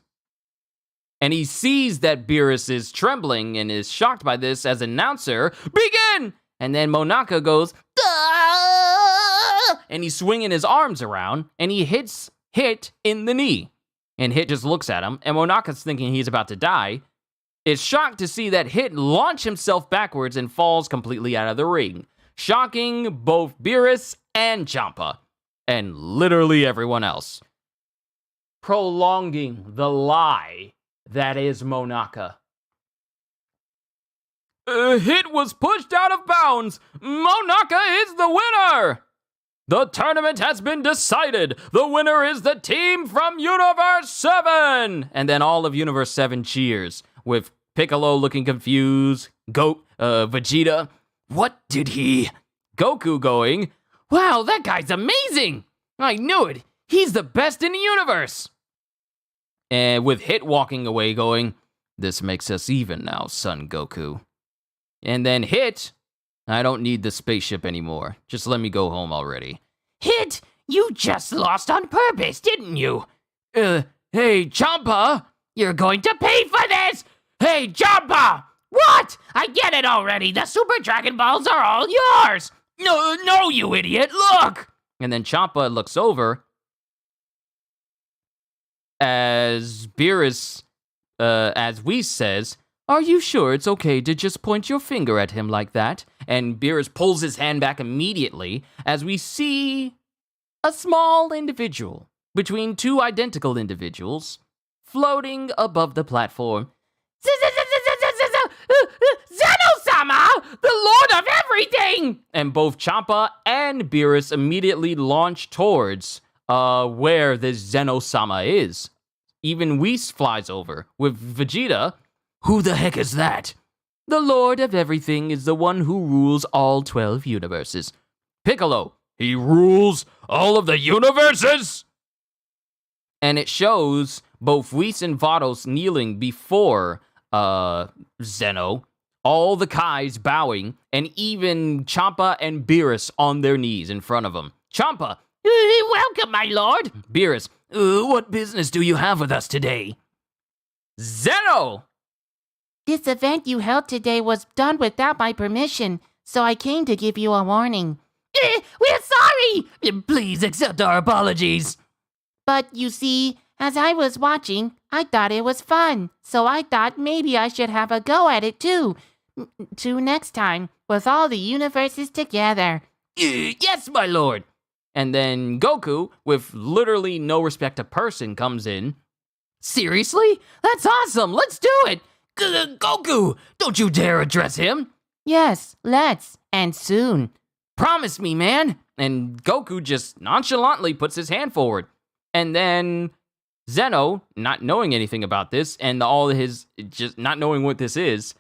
And he sees that Beerus is trembling and is shocked by this as announcer, begin! And then Monaka goes, Aah! And he's swinging his arms around, and he hits Hit in the knee. And Hit just looks at him, and Monaka's thinking he's about to die, is shocked to see that Hit launch himself backwards and falls completely out of the ring, shocking both Beerus and Champa, and literally everyone else, prolonging the lie that is Monaka. Hit was pushed out of bounds. Monaka is the winner. The tournament has been decided. The winner is the team from Universe 7. And then all of Universe 7 cheers, with Piccolo looking confused, Vegeta, what did he? Goku going, wow, that guy's amazing. I knew it. He's the best in the universe. And with Hit walking away going, this makes us even now, son Goku. And then Hit, I don't need the spaceship anymore. Just let me go home already. Hit, you just lost on purpose, didn't you? Hey, Champa, you're going to pay for this. Hey, Champa! What? I get it already. The Super Dragon Balls are all yours. No, you idiot. Look. And then Champa looks over as Beerus, as Whis says, are you sure it's okay to just point your finger at him like that? And Beerus pulls his hand back immediately as we see a small individual between two identical individuals floating above the platform. Zeno-sama, the Lord of everything! And both Champa and Beerus immediately launch towards where this Zeno-sama is. Even Whis flies over with Vegeta. Who the heck is that? The Lord of everything is the one who rules all 12 universes. Piccolo, he rules all of the universes? And it shows both Whis and Vados kneeling before Zeno, all the Kais bowing, and even Champa and Beerus on their knees in front of him. Champa, welcome, my lord. Beerus, what business do you have with us today? Zeno! This event you held today was done without my permission, so I came to give you a warning. We're sorry! Please accept our apologies. But you see, as I was watching, I thought it was fun, so I thought maybe I should have a go at it too. Next time, with all the universes together. Yes, my lord. And then Goku, with literally no respect to person, comes in. Seriously? That's awesome! Let's do it! Goku! Don't you dare address him! Yes, let's. And soon. Promise me, man! And Goku just nonchalantly puts his hand forward. And then Zeno, not knowing anything about this, and all his, just not knowing what this is,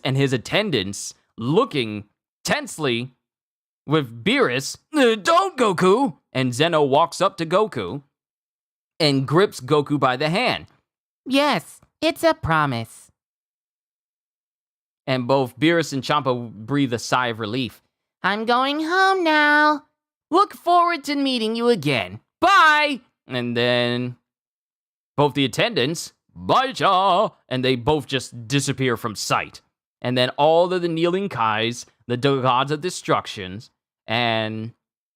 and his attendants looking tensely with Beerus, Don't, Goku! and Zeno walks up to Goku and grips Goku by the hand. Yes, it's a promise. And both Beerus and Champa breathe a sigh of relief. I'm going home now. Look forward to meeting you again. Bye! And then both the attendants, bye, cha! And they both just disappear from sight. And then all of the kneeling Kais, the gods of destructions, and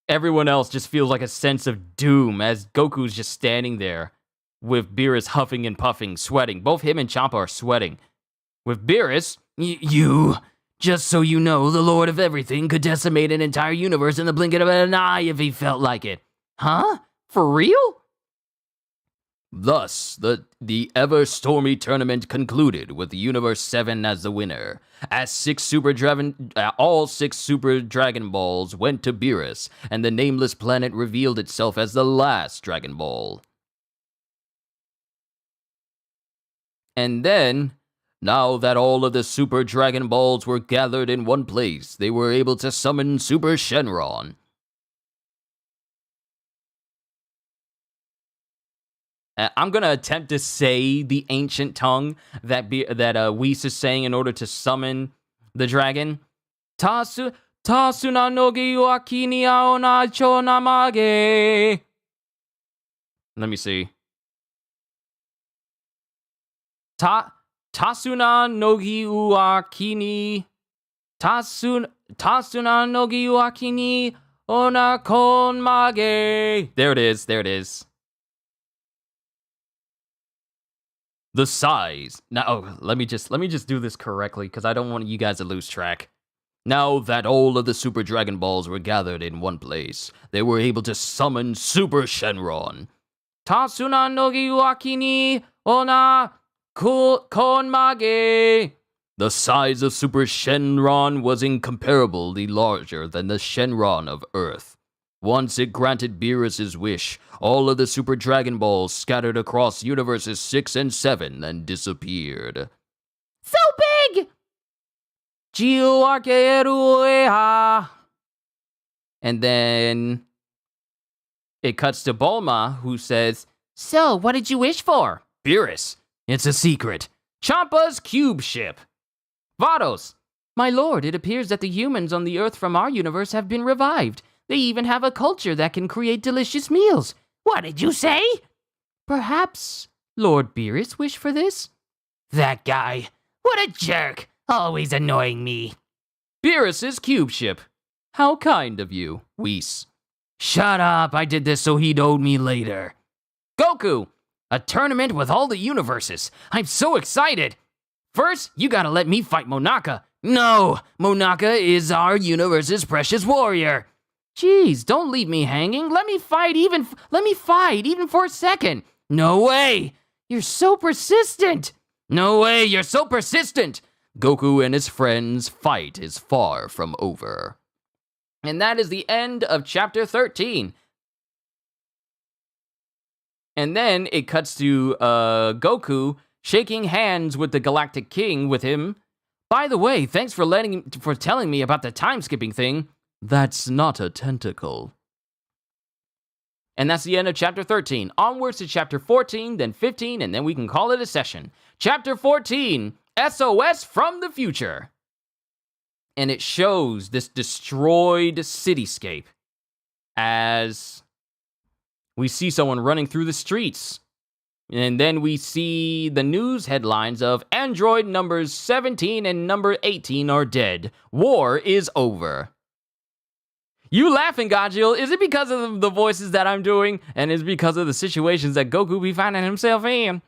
everyone else just feels like a sense of doom as Goku's just standing there with Beerus huffing and puffing, sweating. Both him and Champa are sweating. With Beerus, You, just so you know, the Lord of Everything could decimate an entire universe in the blink of an eye if he felt like it. huh? For real? Thus, the ever-stormy tournament concluded with Universe 7 as the winner, as all 6 Super Dragon Balls went to Beerus, and the nameless planet revealed itself as the last Dragon Ball. And then, now that all of the Super Dragon Balls were gathered in one place, they were able to summon Super Shenron. I'm gonna attempt to say the ancient tongue that Whis is saying in order to summon the dragon. Tasuna nogi wakini aona chonamage. Let me see. Tasuna nogi uakini. Tasuna nogi uakini ona konmage. There it is. The size. Now, let me just do this correctly because I don't want you guys to lose track. Now that all of the Super Dragon Balls were gathered in one place, they were able to summon Super Shenron. Tasuna nogi wakini ona konmage. The size of Super Shenron was incomparably larger than the Shenron of Earth. Once it granted Beerus' wish, all of the Super Dragon Balls scattered across universes 6 and 7 and disappeared. So big! And then it cuts to Bulma, who says, So, what did you wish for? Beerus, it's a secret. Champa's cube ship. Vados, My lord, it appears that the humans on the Earth from our universe have been revived. They even have a culture that can create delicious meals. What did you say? Perhaps Lord Beerus wished for this? That guy. What a jerk. Always annoying me. Beerus' cube ship. How kind of you, Whis. Shut up, I did this so he'd owe me later. Goku, a tournament with all the universes. I'm so excited. First, you gotta let me fight Monaka. No, Monaka is our universe's precious warrior. Jeez, don't leave me hanging. Let me fight even for a second. No way. You're so persistent. No way, you're so persistent. Goku and his friends' fight is far from over. And that is the end of chapter 13. And then it cuts to Goku shaking hands with the Galactic King with him. By the way, thanks for telling me about the time skipping thing. That's not a tentacle. And that's the end of chapter 13. Onwards to chapter 14, then 15, and then we can call it a session. Chapter 14, SOS from the future. And it shows this destroyed cityscape as we see someone running through the streets. And then we see the news headlines of Android numbers 17 and number 18 are dead. War is over. You laughing, Gajil? Is it because of the voices that I'm doing? And is it because of the situations that Goku be finding himself in?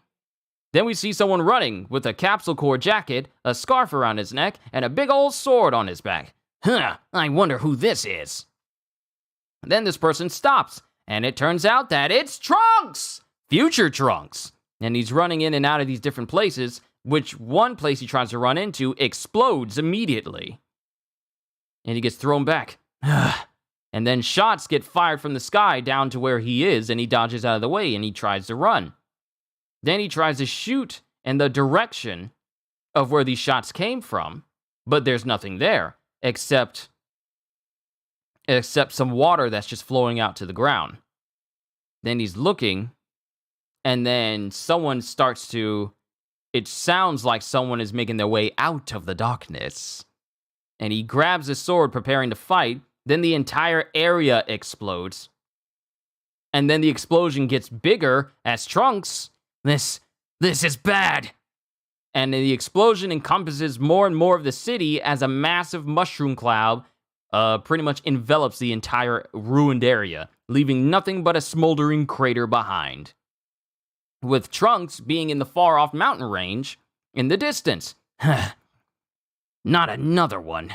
Then we see someone running with a capsule core jacket, a scarf around his neck, and a big old sword on his back. Huh, I wonder who this is. Then this person stops, and it turns out that it's Trunks! Future Trunks! And he's running in and out of these different places, which one place he tries to run into explodes immediately. And he gets thrown back. And then shots get fired from the sky down to where he is, and he dodges out of the way, and he tries to run. Then he tries to shoot in the direction of where these shots came from, but there's nothing there, except some water that's just flowing out to the ground. Then he's looking, and then it sounds like someone is making their way out of the darkness. And he grabs his sword, preparing to fight. Then the entire area explodes. And then the explosion gets bigger as Trunks. This is bad. And the explosion encompasses more and more of the city as a massive mushroom cloud pretty much envelops the entire ruined area, leaving nothing but a smoldering crater behind. With Trunks being in the far-off mountain range in the distance. Not another one.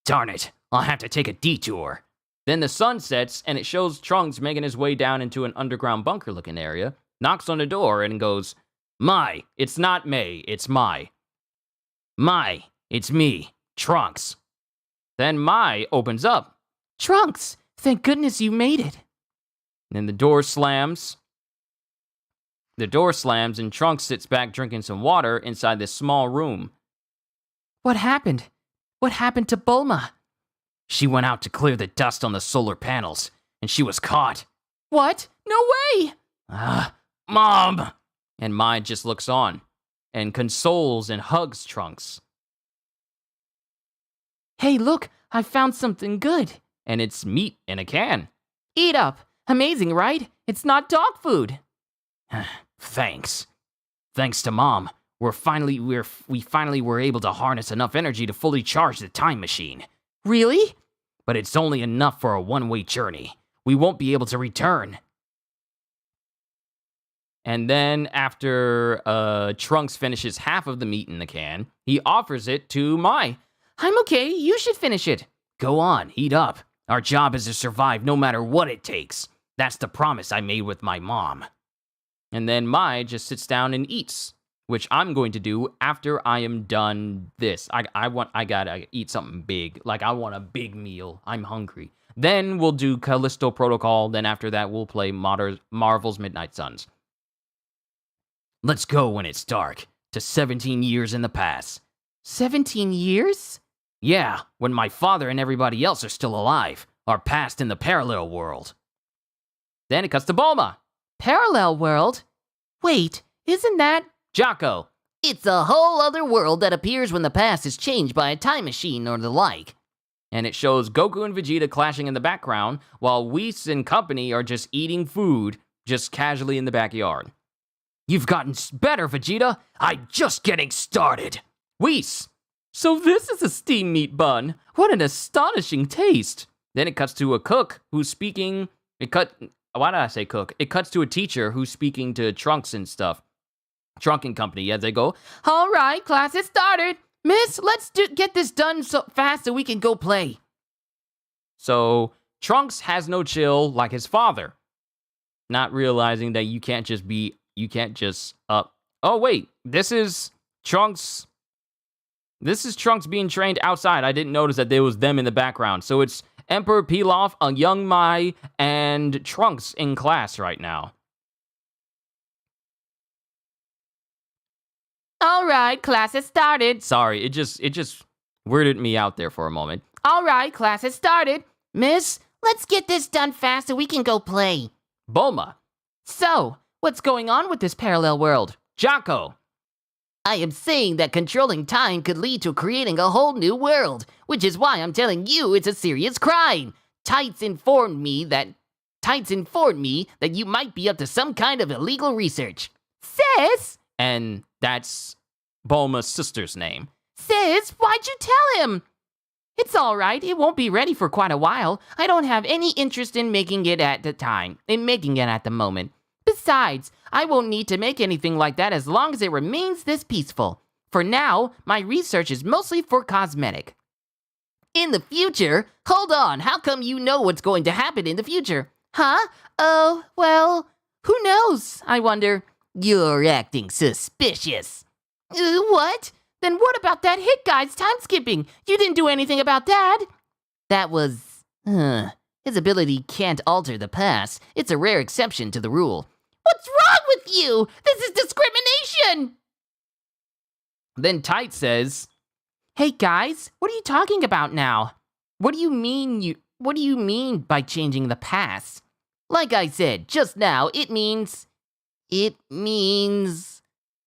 Darn it, I'll have to take a detour. Then the sun sets, and it shows Trunks making his way down into an underground bunker-looking area, knocks on the door, and goes, Mai, it's not May, it's Mai. Mai, it's me, Trunks. Then Mai opens up. Trunks, thank goodness you made it. Then the door slams. The door slams, and Trunks sits back drinking some water inside this small room. What happened? What happened to Bulma? She went out to clear the dust on the solar panels, and she was caught. What? No way! Mom! And Mai just looks on, and consoles and hugs Trunks. Hey, look, I found something good. And it's meat in a can. Eat up. Amazing, right? It's not dog food. Thanks. Thanks to Mom, we finally were able to harness enough energy to fully charge the time machine. Really? But it's only enough for a one-way journey. We won't be able to return. And then after Trunks finishes half of the meat in the can, he offers it to Mai. I'm okay, you should finish it. Go on, eat up. Our job is to survive no matter what it takes. That's the promise I made with my mom. And then Mai just sits down and eats, which I'm going to do after I am done this. I gotta eat something big. Like, I want a big meal. I'm hungry. Then we'll do Callisto Protocol. Then after that, we'll play Marvel's Midnight Suns. Let's go when it's dark, to 17 years in the past. 17 years? Yeah, when my father and everybody else are still alive, our past in the parallel world. Then it cuts to Bulma. Parallel world? Wait, isn't that... Jocko. It's a whole other world that appears when the past is changed by a time machine or the like. And it shows Goku and Vegeta clashing in the background, while Whis and company are just eating food, just casually in the backyard. You've gotten better, Vegeta. I'm just getting started. Whis. So this is a steamed meat bun. What an astonishing taste. Then it cuts to a cook who's speaking... Why did I say cook? It cuts to a teacher who's speaking to Trunks and stuff. Trunk and company, as they go, all right, class has started. Miss, let's get this done so fast so we can go play. So, Trunks has no chill like his father. Not realizing that you can't just oh wait, this is Trunks being trained outside. I didn't notice that there was them in the background. So it's Emperor Pilaf, a young Mai, and Trunks in class right now. All right, class has started. Sorry, it just weirded me out there for a moment. All right, class has started. Miss, let's get this done fast so we can go play. Bulma. So, what's going on with this parallel world? Jocko. I am saying that controlling time could lead to creating a whole new world, which is why I'm telling you it's a serious crime. Tights informed me that you might be up to some kind of illegal research. Sis? And that's Bulma's sister's name. Sis, why'd you tell him? It's all right. It won't be ready for quite a while. I don't have any interest in making it at the moment. Besides, I won't need to make anything like that as long as it remains this peaceful. For now, my research is mostly for cosmetic. In the future? Hold on, how come you know what's going to happen in the future? Huh? Oh, well, who knows, I wonder. You're acting suspicious. What? Then what about that hit guy's time skipping? You didn't do anything about that. That was... his ability can't alter the past. It's a rare exception to the rule. What's wrong with you? This is discrimination! Then Tight says, Hey guys, what are you talking about now? What do you mean by changing the past? Like I said just now, it means...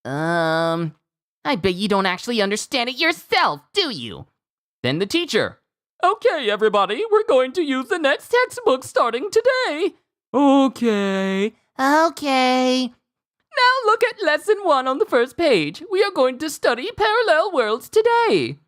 I bet you don't actually understand it yourself, do you? Then the teacher, Okay, everybody, we're going to use the next textbook starting today. Okay. Now look at lesson 1 on the first page. We are going to study parallel worlds today.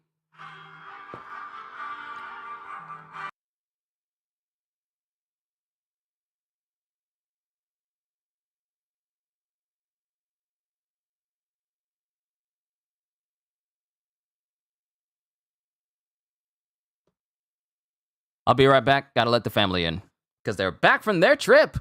I'll be right back. Gotta let the family in, because they're back from their trip.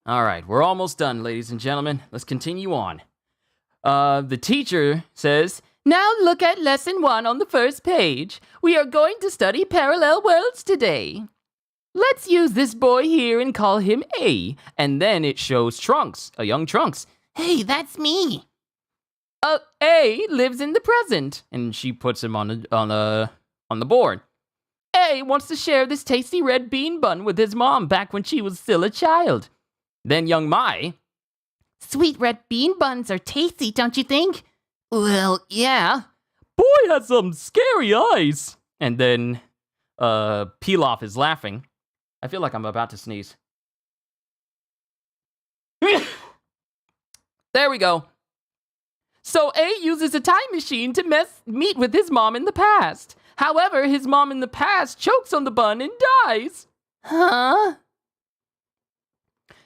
All right, we're almost done, ladies and gentlemen. Let's continue on. The teacher says, Now look at lesson 1 on the first page. We are going to study parallel worlds today. let's use this boy here and call him A. And then it shows Trunks, a young Trunks. Hey, that's me. A lives in the present. And she puts him on the board. A wants to share this tasty red bean bun with his mom back when she was still a child. Then young Mai. Sweet red bean buns are tasty, don't you think? Well, yeah. Boy has some scary eyes. And then Pilaf is laughing. I feel like I'm about to sneeze. There we go. So A uses a time machine to meet with his mom in the past. However, his mom in the past chokes on the bun and dies. Huh?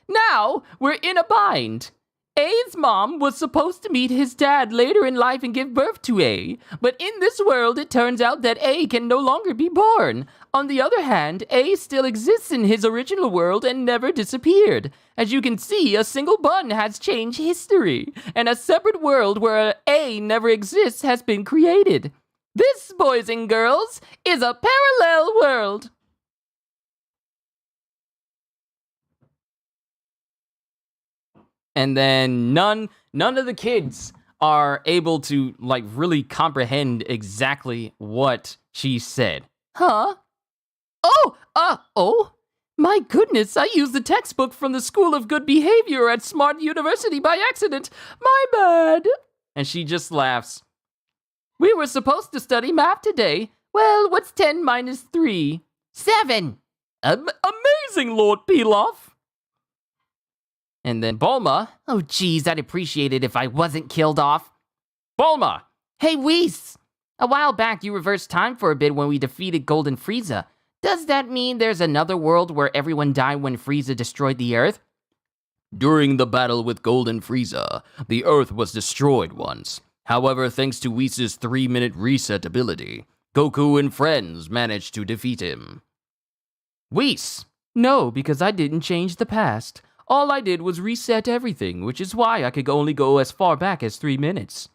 Now, we're in a bind. A's mom was supposed to meet his dad later in life and give birth to A, but in this world it turns out that A can no longer be born. On the other hand, A still exists in his original world and never disappeared. As you can see, a single bun has changed history, and a separate world where A never exists has been created. This, boys and girls, is a parallel world. And then none of the kids are able to like really comprehend exactly what she said. Huh? Oh, my goodness, I used the textbook from the School of Good Behavior at Smart University by accident. My bad. And she just laughs. We were supposed to study math today. Well, what's 10 minus 3? 7. Amazing, Lord Pilaf. And then Bulma. Oh, geez, I'd appreciate it if I wasn't killed off. Bulma! Hey, Whis! A while back, you reversed time for a bit when we defeated Golden Frieza. Does that mean there's another world where everyone died when Frieza destroyed the Earth? During the battle with Golden Frieza, the Earth was destroyed once. However, thanks to Whis' 3-minute reset ability, Goku and friends managed to defeat him. Whis! No, because I didn't change the past. All I did was reset everything, which is why I could only go as far back as 3 minutes.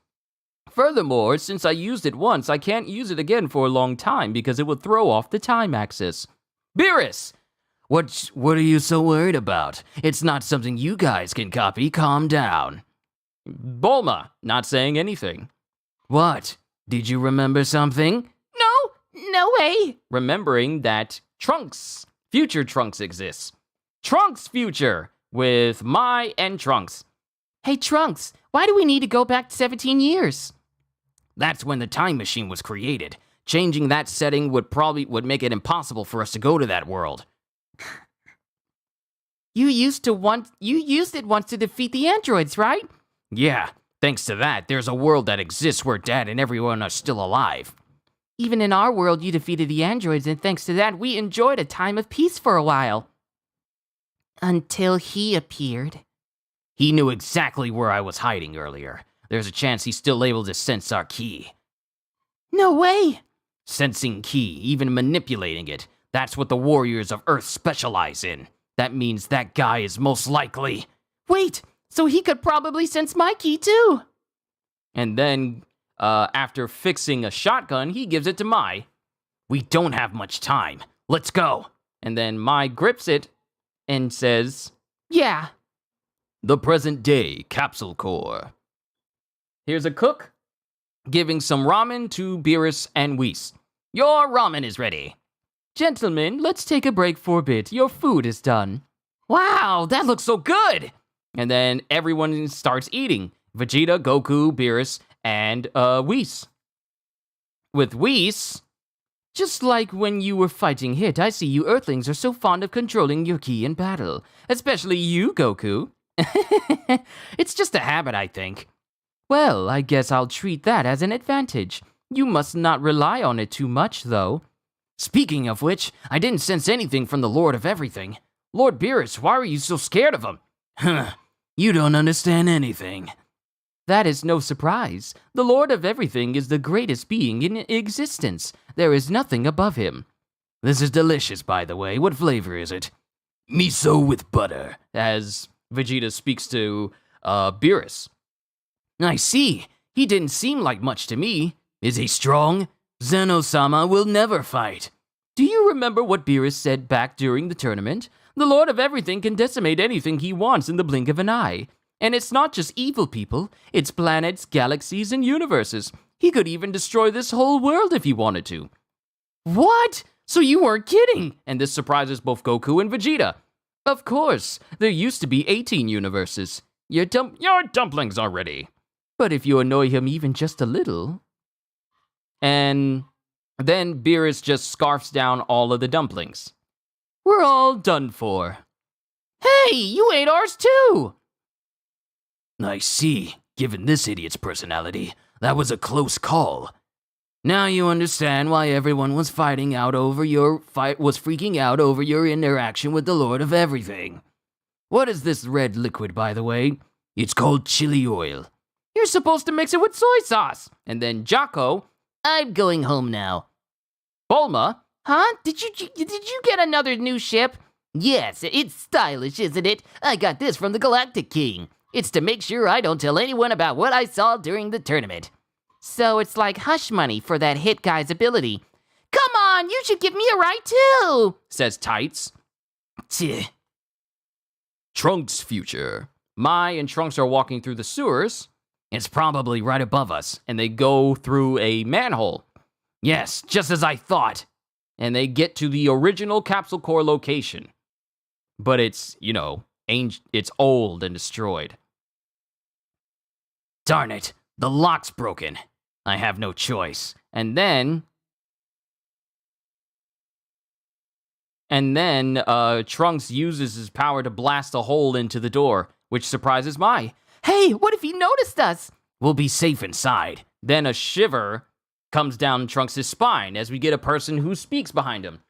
Furthermore, since I used it once, I can't use it again for a long time because it would throw off the time axis. Beerus! What are you so worried about? It's not something you guys can copy. Calm down. Bulma, not saying anything. What? Did you remember something? No way. Remembering that Trunks, future Trunks exists. Trunks future with Mai and Trunks. Hey, Trunks, why do we need to go back 17 years? That's when the time machine was created. Changing that setting would make it impossible for us to go to that world. You used it once to defeat the androids, right? Yeah, thanks to that, there's a world that exists where Dad and everyone are still alive. Even in our world, you defeated the androids, and thanks to that, we enjoyed a time of peace for a while. Until he appeared. He knew exactly where I was hiding earlier. There's a chance he's still able to sense our ki. No way! Sensing ki, even manipulating it. That's what the warriors of Earth specialize in. That means that guy is most likely... Wait, so he could probably sense my ki too! And then, after fixing a shotgun, he gives it to Mai. We don't have much time. Let's go! And then Mai grips it and says, Yeah. The present day Capsule Core. Here's a cook giving some ramen to Beerus and Whis. Your ramen is ready. Gentlemen, let's take a break for a bit. Your food is done. Wow, that looks so good! And then everyone starts eating. Vegeta, Goku, Beerus, and Whis. With Whis, just like when you were fighting Hit, I see you Earthlings are so fond of controlling your ki in battle. Especially you, Goku. It's just a habit, I think. Well, I guess I'll treat that as an advantage. You must not rely on it too much, though. Speaking of which, I didn't sense anything from the Lord of Everything. Lord Beerus, why are you so scared of him? Huh, you don't understand anything. That is no surprise. The Lord of Everything is the greatest being in existence. There is nothing above him. This is delicious, by the way. What flavor is it? Miso with butter. As Vegeta speaks to Beerus. I see. He didn't seem like much to me. Is he strong? Zeno-sama will never fight. Do you remember what Beerus said back during the tournament? The Lord of Everything can decimate anything he wants in the blink of an eye. And it's not just evil people, it's planets, galaxies, and universes. He could even destroy this whole world if he wanted to. What? So you weren't kidding? And this surprises both Goku and Vegeta. Of course, there used to be 18 universes. Your dumplings are ready. But if you annoy him even just a little... And then Beerus just scarfs down all of the dumplings. We're all done for. Hey, you ate ours too! I see. Given this idiot's personality, that was a close call. Now you understand why everyone was freaking out over your interaction with the Lord of Everything. What is this red liquid, by the way? It's called chili oil. You're supposed to mix it with soy sauce. And then Jocko, I'm going home now. Bulma, huh? Did you get another new ship? Yes, it's stylish, isn't it? I got this from the Galactic King. It's to make sure I don't tell anyone about what I saw during the tournament. So it's like hush money for that Hit guy's ability. Come on, you should give me a ride too, says Tights. Trunks future. Mai and Trunks are walking through the sewers. It's probably right above us. And they go through a manhole. Yes, just as I thought. And they get to the original capsule core location. But it's, it's old and destroyed. Darn it, the lock's broken. I have no choice. And then Trunks uses his power to blast a hole into the door, which surprises Mai. Hey, what if he noticed us? We'll be safe inside. Then a shiver comes down Trunks' spine as we get a person who speaks behind him.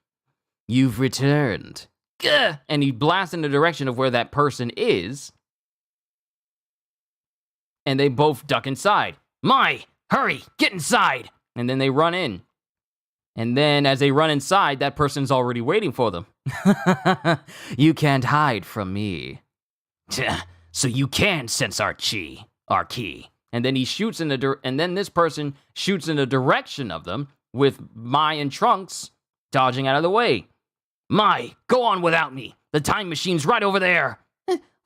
You've returned. Gah! And he blasts in the direction of where that person is. And they both duck inside. Mai, hurry, get inside! And then they run in. And then as they run inside, that person's already waiting for them. You can't hide from me. So you can sense our chi, our key. And then he shoots and then this person shoots in the direction of them with Mai and Trunks dodging out of the way. Mai, go on without me. The time machine's right over there.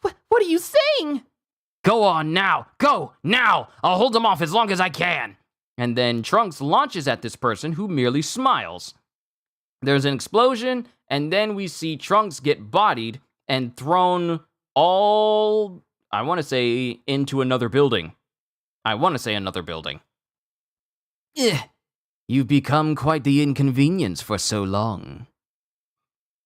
What are you saying? Go on now. Go now. I'll hold them off as long as I can. And then Trunks launches at this person who merely smiles. There's an explosion, and then we see Trunks get bodied and thrown into another building. You've become quite the inconvenience for so long.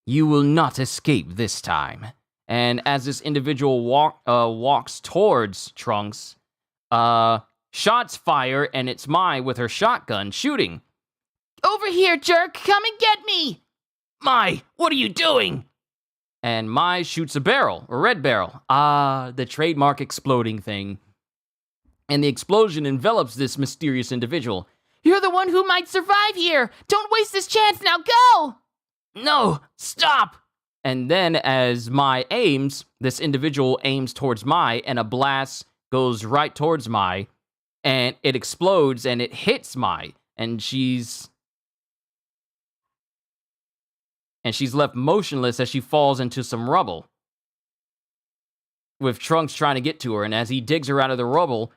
You will not escape this time. And as this individual walks towards Trunks, shots fire, and it's Mai with her shotgun shooting. Over here, jerk! Come and get me! Mai, what are you doing? And Mai shoots a red barrel. The trademark exploding thing. And the explosion envelops this mysterious individual. You're the one who might survive here! Don't waste this chance, now go! No, stop! And then as Mai aims, this individual aims towards Mai, and a blast goes right towards Mai, and it explodes, and it hits Mai, and she's left motionless as she falls into some rubble, with Trunks trying to get to her, and as he digs her out of the rubble,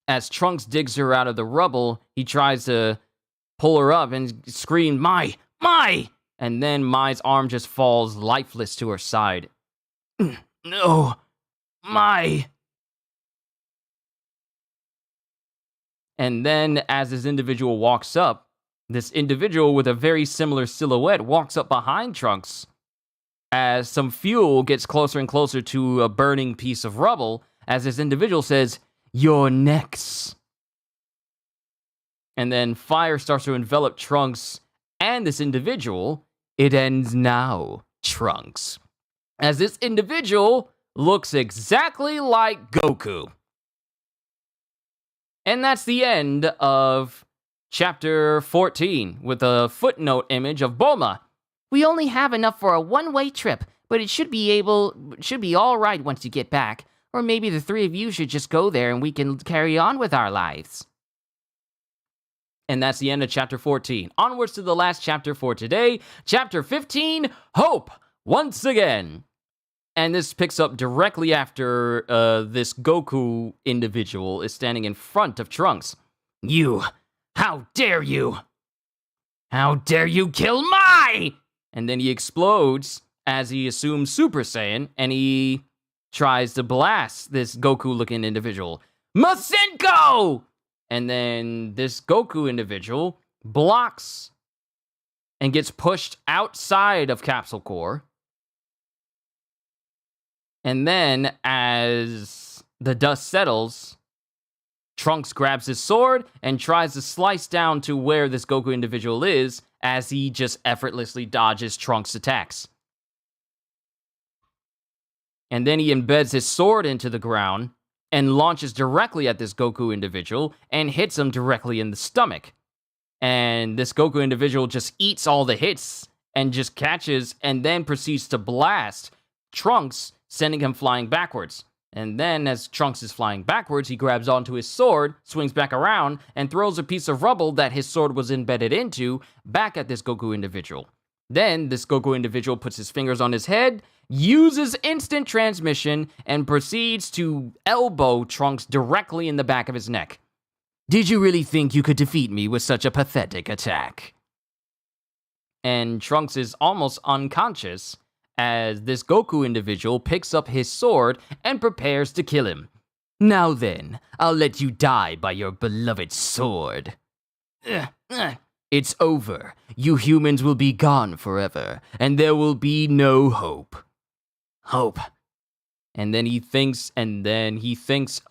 as Trunks digs her out of the rubble, he tries to pull her up and scream, Mai! Mai! And then Mai's arm just falls lifeless to her side. No! Mai! And then as this individual walks up, this individual with a very similar silhouette walks up behind Trunks as some fuel gets closer and closer to a burning piece of rubble, as this individual says, You're next. And then fire starts to envelop Trunks and this individual. It ends now, Trunks. As this individual looks exactly like Goku. And that's the end of chapter 14 with a footnote image of Bulma. We only have enough for a one-way trip, but it should be all right once you get back. Or maybe the three of you should just go there and we can carry on with our lives. And that's the end of chapter 14. Onwards to the last chapter for today, chapter 15, Hope, once again. And this picks up directly after this Goku individual is standing in front of Trunks. You, how dare you? How dare you kill Mai? And then he explodes as he assumes Super Saiyan, and he tries to blast this Goku-looking individual. Masenko! And then this Goku individual blocks and gets pushed outside of Capsule Core. And then, as the dust settles, Trunks grabs his sword and tries to slice down to where this Goku individual is, as he just effortlessly dodges Trunks' attacks. And then he embeds his sword into the ground and launches directly at this Goku individual and hits him directly in the stomach. And this Goku individual just eats all the hits and just catches and then proceeds to blast Trunks, sending him flying backwards. And then, as Trunks is flying backwards, he grabs onto his sword, swings back around, and throws a piece of rubble that his sword was embedded into back at this Goku individual. Then, this Goku individual puts his fingers on his head, uses instant transmission, and proceeds to elbow Trunks directly in the back of his neck. Did you really think you could defeat me with such a pathetic attack? And Trunks is almost unconscious as this Goku individual picks up his sword and prepares to kill him. Now then, I'll let you die by your beloved sword. It's over. You humans will be gone forever, and there will be no hope. Hope. And then he thinks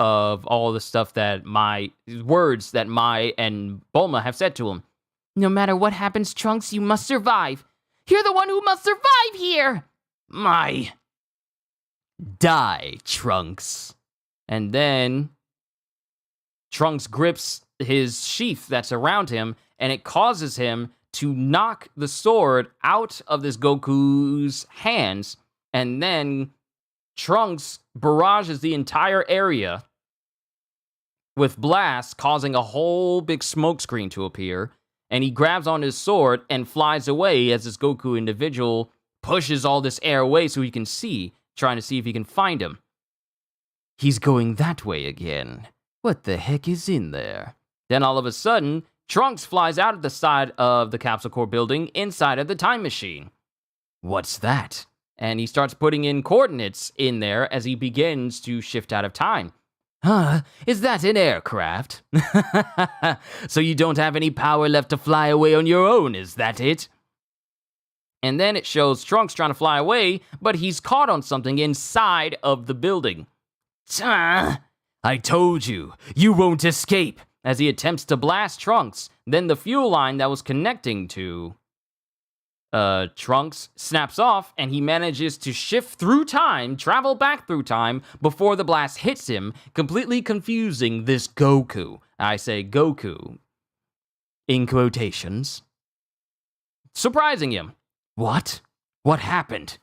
of all the stuff that words that Mai and Bulma have said to him. No matter what happens, Trunks, you must survive. You're the one who must survive here! Mai. Die, Trunks. And then Trunks grips his sheath that's around him, and it causes him to knock the sword out of this Goku's hands, and then Trunks barrages the entire area with blasts, causing a whole big smoke screen to appear, and he grabs on his sword and flies away as this Goku individual pushes all this air away so he can see, trying to see if he can find him. He's going that way again. What the heck is in there? Then all of a sudden, Trunks flies out of the side of the Capsule Corp building inside of the time machine. What's that? And he starts putting in coordinates in there as he begins to shift out of time. Huh? Is that an aircraft? So you don't have any power left to fly away on your own, is that it? And then it shows Trunks trying to fly away, but he's caught on something inside of the building. I told you, you won't escape. As he attempts to blast Trunks, then the fuel line that was connecting to Trunks snaps off, and he manages to shift through time, travel back through time, before the blast hits him, completely confusing this Goku. I say Goku in quotations. Surprising him. What? What happened?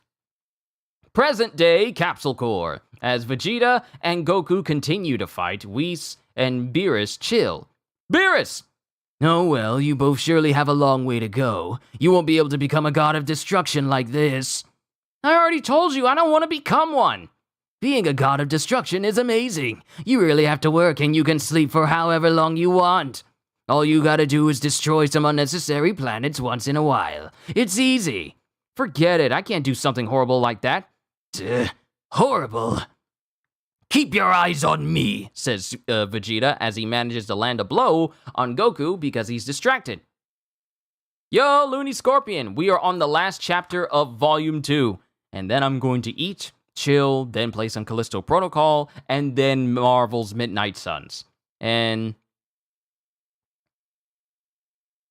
Present day Capsule Corps, as Vegeta and Goku continue to fight, Whis and Beerus chill. Beerus! Oh well, you both surely have a long way to go. You won't be able to become a god of destruction like this. I already told you, I don't want to become one. Being a god of destruction is amazing. You really have to work and you can sleep for however long you want. All you gotta do is destroy some unnecessary planets once in a while. It's easy. Forget it, I can't do something horrible like that. Horrible? Keep your eyes on me, says Vegeta as he manages to land a blow on Goku because he's distracted. Yo, Looney Scorpion, we are on the last chapter of Volume 2. And then I'm going to eat, chill, then play some Callisto Protocol, and then Marvel's Midnight Suns. And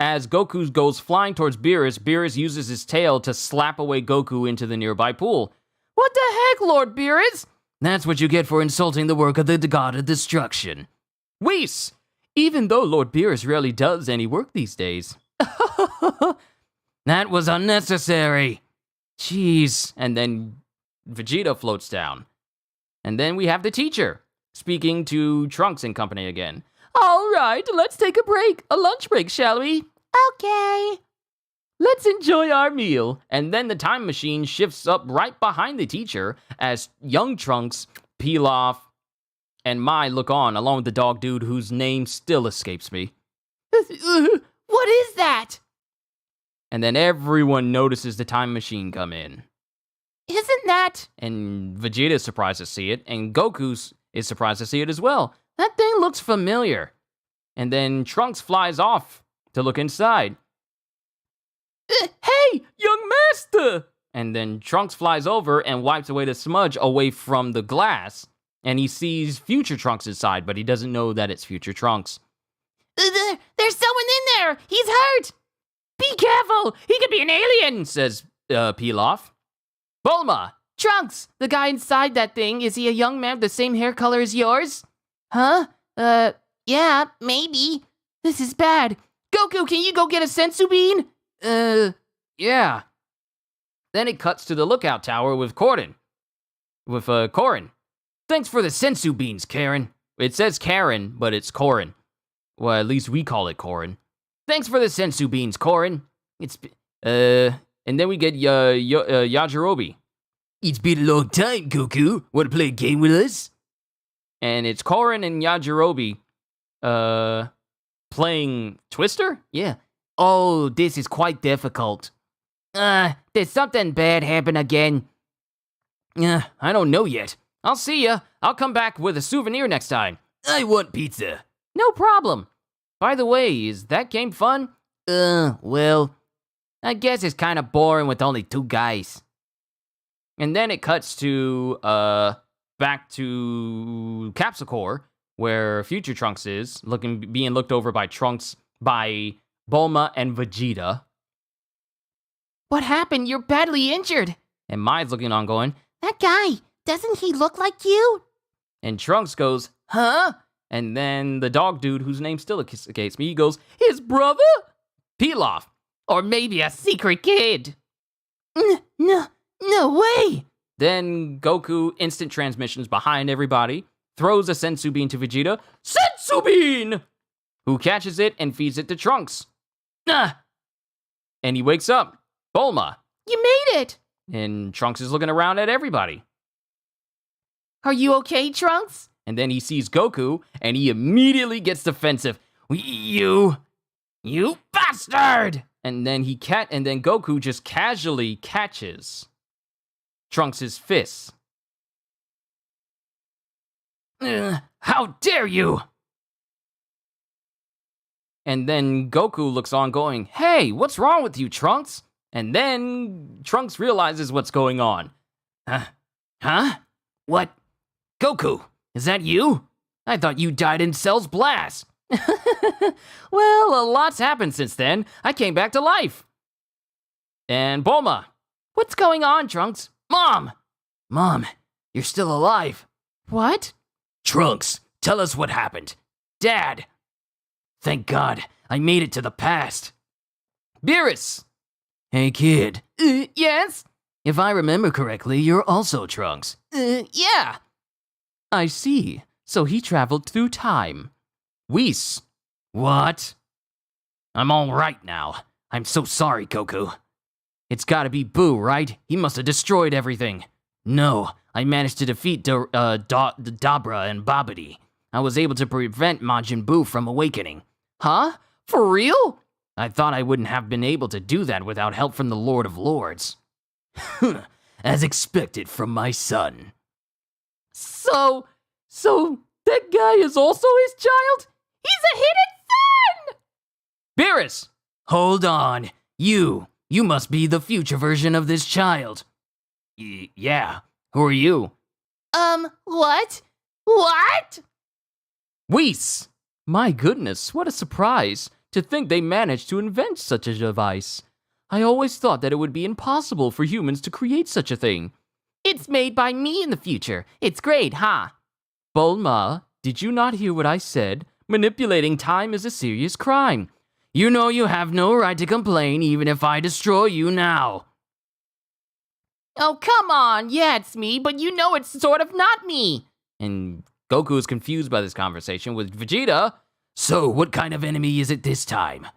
as Goku goes flying towards Beerus, Beerus uses his tail to slap away Goku into the nearby pool. What the heck, Lord Beerus? That's what you get for insulting the work of the god of destruction. Whis! Even though Lord Beerus rarely does any work these days. That was unnecessary. Jeez. And then Vegeta floats down. And then we have the teacher speaking to Trunks and company again. All right, let's take a break. A lunch break, shall we? Okay. Let's enjoy our meal. And then the time machine shifts up right behind the teacher as young Trunks, Pilaf, and Mai look on, along with the dog dude whose name still escapes me. What is that? And then everyone notices the time machine come in. Isn't that? And Vegeta is surprised to see it, and Goku is surprised to see it as well. That thing looks familiar. And then Trunks flies off to look inside. Hey, young master! And then Trunks flies over and wipes away the smudge away from the glass. And he sees future Trunks inside, but he doesn't know that it's future Trunks. There's someone in there! He's hurt! Be careful! He could be an alien, says Pilaf. Bulma! Trunks, the guy inside that thing, is he a young man with the same hair color as yours? Huh? Yeah, maybe. This is bad. Goku, can you go get a sensu bean? Yeah. Then it cuts to the lookout tower with Korin. Thanks for the sensu beans, Karen. It says Karen, but it's Korin. Well, at least we call it Korin. Thanks for the sensu beans, Korin. And then we get Yajirobe. It's been a long time, Goku. Want to play a game with us? And it's Korin and Yajirobe, playing Twister? Yeah. Oh, this is quite difficult. Did something bad happen again? I don't know yet. I'll see ya. I'll come back with a souvenir next time. I want pizza. No problem. By the way, is that game fun? Well, I guess it's kind of boring with only 2 guys. And then it cuts to, back to Capsule Corps, where Future Trunks is, being looked over by Bulma and Vegeta. What happened? You're badly injured. And Mai's looking on going, That guy, doesn't he look like you? and Trunks goes, huh? And then the dog dude, whose name still escapes me, he goes, his brother? Pilaf. Or maybe a secret kid. No way. Then Goku instant transmissions behind everybody, throws a sensu bean to Vegeta, sensu bean! Who catches it and feeds it to Trunks. And he wakes up. Bulma. You made it. And Trunks is looking around at everybody. Are you okay, Trunks? And then he sees Goku, and he immediately gets defensive. You bastard! And then Goku just casually catches Trunks' fists. How dare you! And then Goku looks on going, hey, what's wrong with you, Trunks? And then Trunks realizes what's going on. Huh? What? Goku, is that you? I thought you died in Cell's blast. Well, a lot's happened since then. I came back to life. And Bulma. What's going on, Trunks? Mom, you're still alive. What? Trunks, tell us what happened. Dad. Thank God, I made it to the past. Beerus. Hey, kid. Yes? If I remember correctly, you're also Trunks. Yeah. I see. So he traveled through time. Whis. What? I'm all right now. I'm so sorry, Goku. It's gotta be Boo, right? He must have destroyed everything. No, I managed to defeat Dabra and Babidi. I was able to prevent Majin Buu from awakening. Huh? For real? I thought I wouldn't have been able to do that without help from the Lord of Lords. As expected from my son. So that guy is also his child? He's a hidden son! Beerus! Hold on. You must be the future version of this child. Yeah. Who are you? What? What? Whis! My goodness, what a surprise to think they managed to invent such a device. I always thought that it would be impossible for humans to create such a thing. It's made by me in the future. It's great, huh? Bulma, did you not hear what I said? Manipulating time is a serious crime. You know you have no right to complain even if I destroy you now. Oh, come on. Yeah, it's me, but you know it's sort of not me. And Goku is confused by this conversation with Vegeta. So, what kind of enemy is it this time?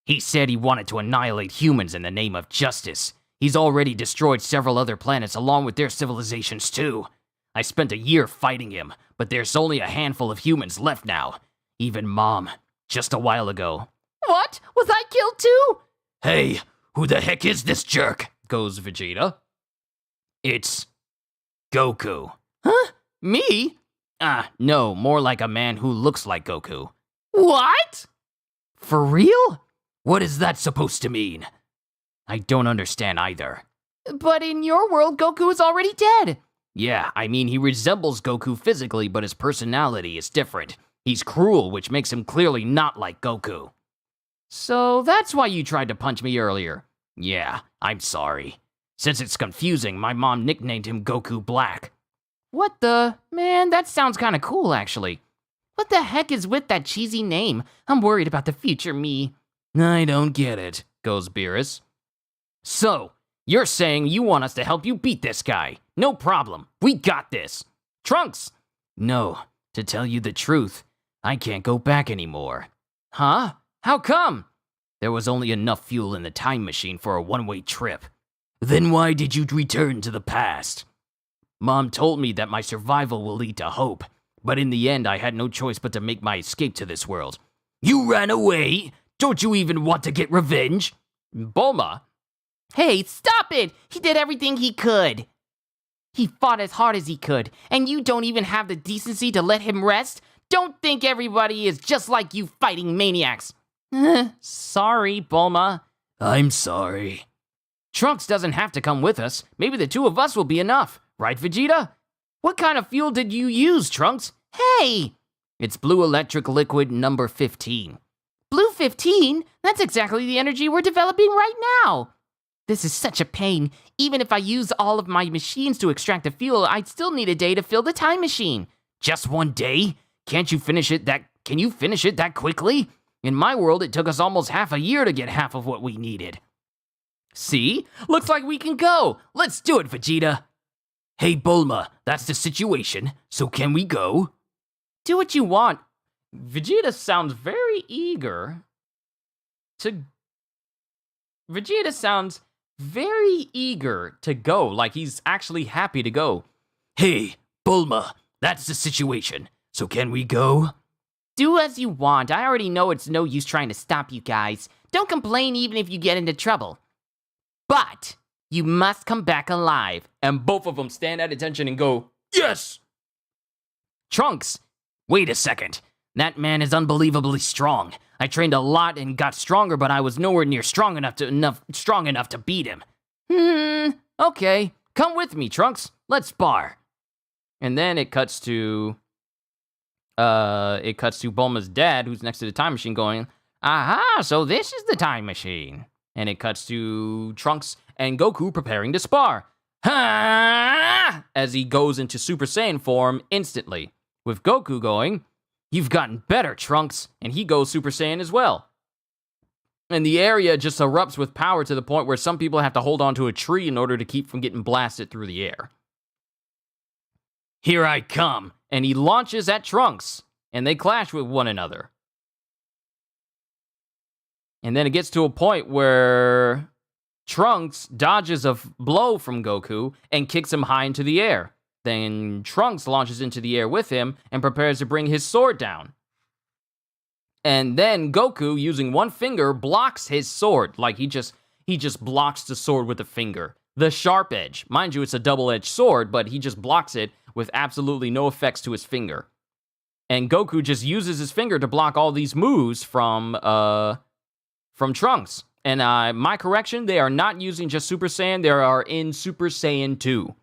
He said he wanted to annihilate humans in the name of justice. He's already destroyed several other planets along with their civilizations too. I spent a year fighting him, but there's only a handful of humans left now. Even Mom, just a while ago. What? Was I killed too? Hey, who the heck is this jerk? Goes Vegeta. It's Goku. Huh? Me? No, more like a man who looks like Goku. What? For real? What is that supposed to mean? I don't understand either. But in your world, Goku is already dead. Yeah, I mean, he resembles Goku physically, but his personality is different. He's cruel, which makes him clearly not like Goku. So that's why you tried to punch me earlier. Yeah, I'm sorry. Since it's confusing, my mom nicknamed him Goku Black. What the? Man, that sounds kind of cool, actually. What the heck is with that cheesy name? I'm worried about the future me. I don't get it, goes Beerus. So, you're saying you want us to help you beat this guy. No problem. We got this. Trunks! No, to tell you the truth, I can't go back anymore. Huh? How come? There was only enough fuel in the time machine for a one-way trip. Then why did you return to the past? Mom told me that my survival will lead to hope, but in the end I had no choice but to make my escape to this world. You ran away? Don't you even want to get revenge? Bulma! Hey, stop it! He did everything he could. He fought as hard as he could, and you don't even have the decency to let him rest? Don't think everybody is just like you fighting maniacs. Sorry, Bulma. I'm sorry. Trunks doesn't have to come with us. Maybe the two of us will be enough. Right, Vegeta? What kind of fuel did you use, Trunks? Hey! It's blue electric liquid number 15. Blue 15? That's exactly the energy we're developing right now. This is such a pain. Even if I use all of my machines to extract the fuel, I'd still need a day to fill the time machine. Just one day? Can you finish it that quickly? In my world, it took us almost half a year to get half of what we needed. See? Looks like we can go. Let's do it, Vegeta. Hey, Bulma, that's the situation. So can we go? Do what you want. Vegeta sounds very eager to... Vegeta sounds very eager to go, like he's actually happy to go. Hey, Bulma, that's the situation. So can we go? Do as you want. I already know it's no use trying to stop you guys. Don't complain even if you get into trouble. But you must come back alive. And both of them stand at attention and go, yes! Trunks, wait a second. That man is unbelievably strong. I trained a lot and got stronger, but I was nowhere near strong enough to beat him. Okay. Come with me, Trunks. Let's spar. And then it cuts to Bulma's dad, who's next to the time machine, going, aha, so this is the time machine. And it cuts to Trunks and Goku preparing to spar. Ha! As he goes into Super Saiyan form instantly, with Goku going, you've gotten better, Trunks, and he goes Super Saiyan as well. And the area just erupts with power to the point where some people have to hold onto a tree in order to keep from getting blasted through the air. Here I come, and he launches at Trunks, and they clash with one another. And then it gets to a point where Trunks dodges a blow from Goku and kicks him high into the air. Then Trunks launches into the air with him and prepares to bring his sword down. And then Goku, using one finger, blocks his sword. Like he just blocks the sword with a finger. The sharp edge. Mind you, it's a double-edged sword, but he just blocks it with absolutely no effects to his finger. And Goku just uses his finger to block all these moves from Trunks. And my correction, they are not using just Super Saiyan, they are in Super Saiyan 2.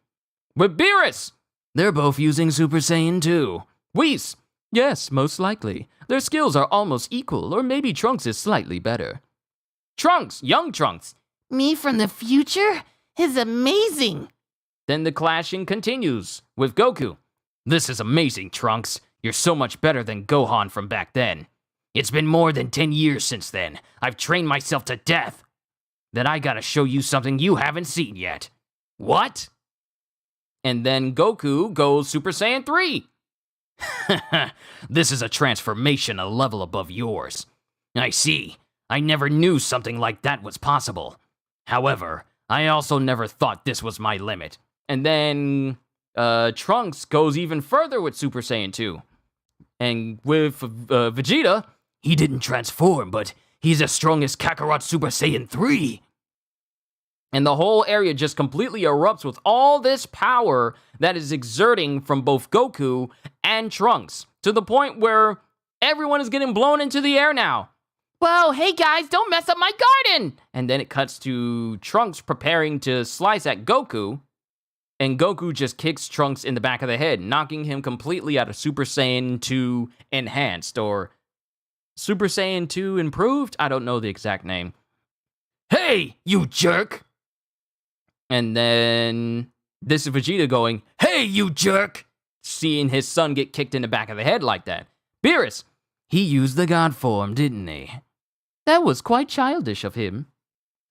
With Beerus! They're both using Super Saiyan 2. Whis! Yes, most likely. Their skills are almost equal, or maybe Trunks is slightly better. Trunks! Young Trunks! Me from the future is amazing. Then the clashing continues with Goku. This is amazing, Trunks. You're so much better than Gohan from back then. It's been more than 10 years since then. I've trained myself to death. Then I gotta show you something you haven't seen yet. What? And then Goku goes Super Saiyan 3. This is a transformation a level above yours. I see. I never knew something like that was possible. However, I also never thought this was my limit. And then Trunks goes even further with Super Saiyan 2. And with Vegeta, he didn't transform, but he's as strong as Kakarot Super Saiyan 3. And the whole area just completely erupts with all this power that is exerting from both Goku and Trunks, to the point where everyone is getting blown into the air now. Whoa, hey guys, don't mess up my garden! And then it cuts to Trunks preparing to slice at Goku, and Goku just kicks Trunks in the back of the head, knocking him completely out of Super Saiyan 2 Enhanced, or Super Saiyan 2 Improved? I don't know the exact name. Hey, you jerk! And then this is Vegeta going, hey, you jerk! Seeing his son get kicked in the back of the head like that. Beerus! He used the God form, didn't he? That was quite childish of him.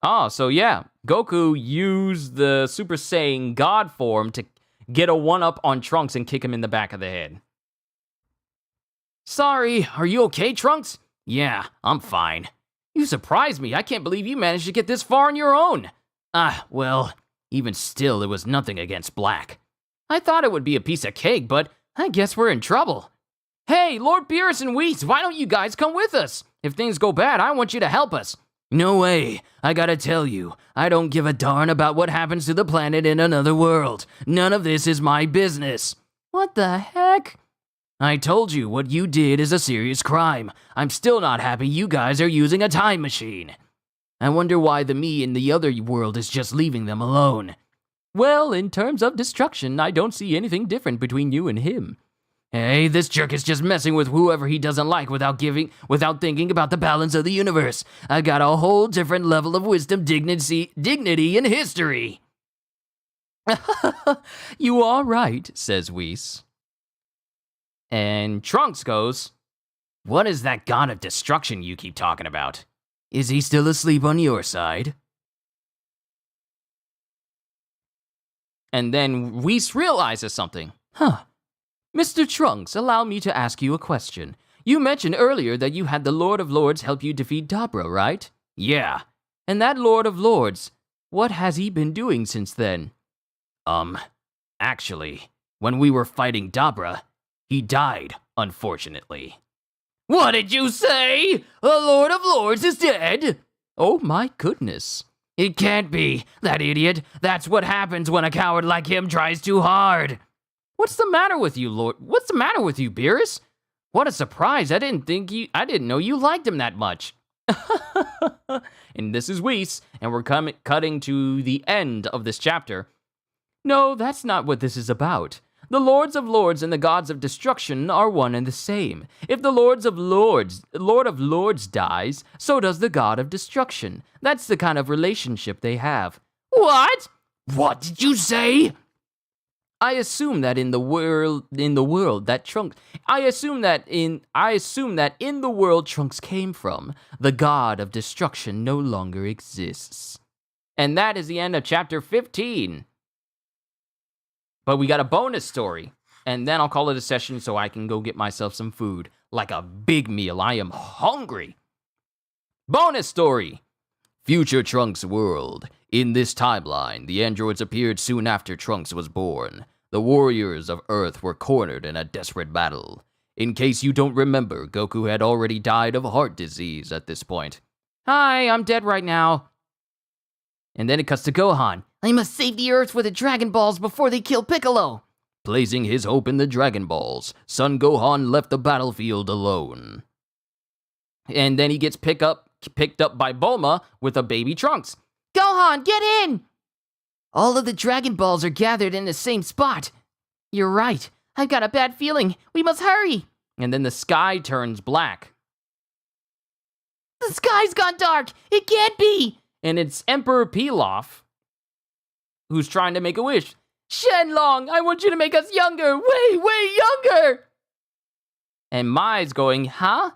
So yeah, Goku used the Super Saiyan God form to get a one-up on Trunks and kick him in the back of the head. Sorry, are you okay, Trunks? Yeah, I'm fine. You surprised me. I can't believe you managed to get this far on your own. Well, even still, it was nothing against Black. I thought it would be a piece of cake, but I guess we're in trouble. Hey, Lord Beerus and Whis, why don't you guys come with us? If things go bad, I want you to help us. No way. I gotta tell you, I don't give a darn about what happens to the planet in another world. None of this is my business. What the heck? I told you what you did is a serious crime. I'm still not happy you guys are using a time machine. I wonder why the me in the other world is just leaving them alone. Well, in terms of destruction, I don't see anything different between you and him. Hey, this jerk is just messing with whoever he doesn't like without thinking about the balance of the universe. I got a whole different level of wisdom, dignity, and history. You are right, says Whis. And Trunks goes, what is that god of destruction you keep talking about? Is he still asleep on your side? And then Whis realizes something. Mr. Trunks, allow me to ask you a question. You mentioned earlier that you had the Lord of Lords help you defeat Dabra, right? Yeah. And that Lord of Lords, what has he been doing since then? Actually, when we were fighting Dabra, he died, unfortunately. What did you say? The Lord of Lords is dead? Oh my goodness. It can't be. That idiot. That's what happens when a coward like him tries too hard. What's the matter with you, Lord? What's the matter with you, Beerus? What a surprise. I didn't know you liked him that much. And this is Whis, and we're cutting to the end of this chapter. No, that's not what this is about. The Lords of Lords and the gods of destruction are one and the same. If the Lord of Lords dies, so does the god of destruction. That's the kind of relationship they have. What? What did you say? I assume that in the world that Trunks came from, the god of destruction no longer exists. And that is the end of chapter 15. But we got a bonus story, and then I'll call it a session so I can go get myself some food, like a big meal. I am hungry. Bonus story. Future Trunks world. In this timeline, the androids appeared soon after Trunks was born. The warriors of Earth were cornered in a desperate battle. In case you don't remember, Goku had already died of heart disease at this point. Hi, I'm dead right now. And then it cuts to Gohan. I must save the Earth with the Dragon Balls before they kill Piccolo. Placing his hope in the Dragon Balls, Son Gohan left the battlefield alone. And then he gets picked up by Bulma with a baby Trunks. Gohan, get in! All of the Dragon Balls are gathered in the same spot. You're right. I've got a bad feeling. We must hurry. And then the sky turns black. The sky's gone dark. It can't be. And it's Emperor Pilaf who's trying to make a wish. Shenlong, I want you to make us younger. Way younger. And Mai's going, huh?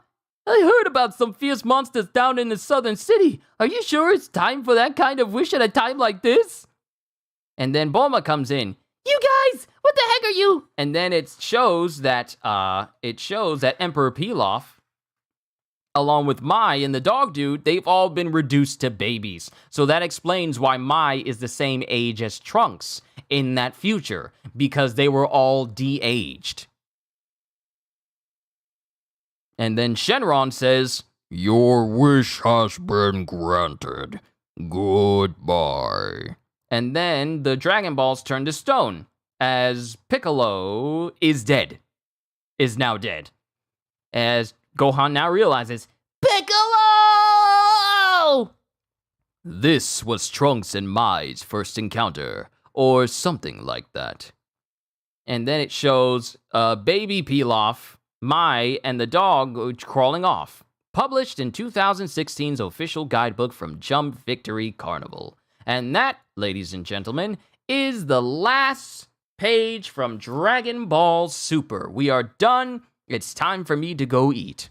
I heard about some fierce monsters down in the southern city. Are you sure it's time for that kind of wish at a time like this? And then Bulma comes in. You guys, what the heck are you? And then it shows that Emperor Pilaf, along with Mai and the dog dude, they've all been reduced to babies. So that explains why Mai is the same age as Trunks in that future, because they were all de-aged. And then Shenron says, "Your wish has been granted. Goodbye." And then the Dragon Balls turn to stone, as Piccolo is now dead. As Gohan now realizes, Piccolo! This was Trunks and Mai's first encounter, or something like that. And then it shows baby Pilaf, Mai, and the dog crawling off. Published in 2016's official guidebook from Jump Victory Carnival. And that, ladies and gentlemen, is the last page from Dragon Ball Super. We are done. It's time for me to go eat.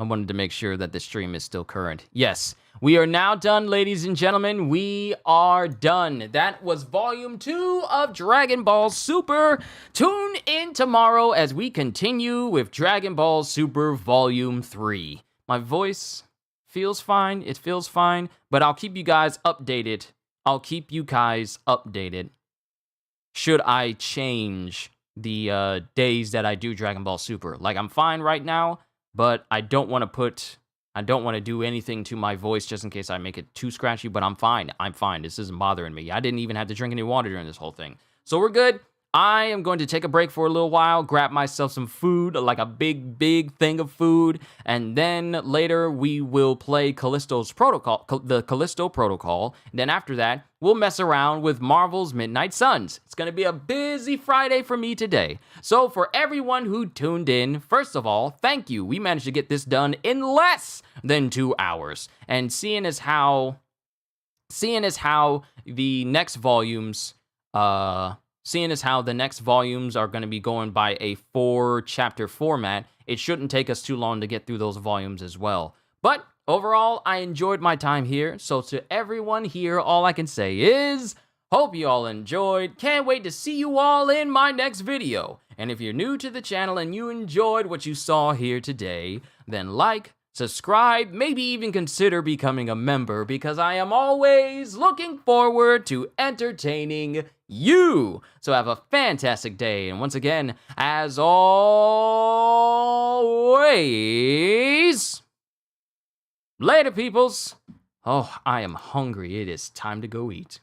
I wanted to make sure that the stream is still current. Yes, we are now done, ladies and gentlemen. We are done. That was Volume 2 of Dragon Ball Super. Tune in tomorrow as we continue with Dragon Ball Super Volume 3. My voice feels fine. It feels fine, but I'll keep you guys updated. Should I change the days that I do Dragon Ball Super? Like, I'm fine right now, but I don't want to do anything to my voice just in case I make it too scratchy, but I'm fine. This isn't bothering me. I didn't even have to drink any water during this whole thing. So we're good. I am going to take a break for a little while, grab myself some food, like a big thing of food, and then later we will play Callisto's Protocol, the Callisto Protocol. And then after that, we'll mess around with Marvel's Midnight Suns. It's going to be a busy Friday for me today. So for everyone who tuned in, first of all, thank you. We managed to get this done in less than 2 hours. And seeing as how the next volumes are going to be going by a 4-chapter format, it shouldn't take us too long to get through those volumes as well. But overall, I enjoyed my time here. So to everyone here, all I can say is, hope you all enjoyed. Can't wait to see you all in my next video. And if you're new to the channel and you enjoyed what you saw here today, then like, subscribe, maybe even consider becoming a member, because I am always looking forward to entertaining you. So have a fantastic day, and once again, as always, later, peoples. Oh, I am hungry. It is time to go eat.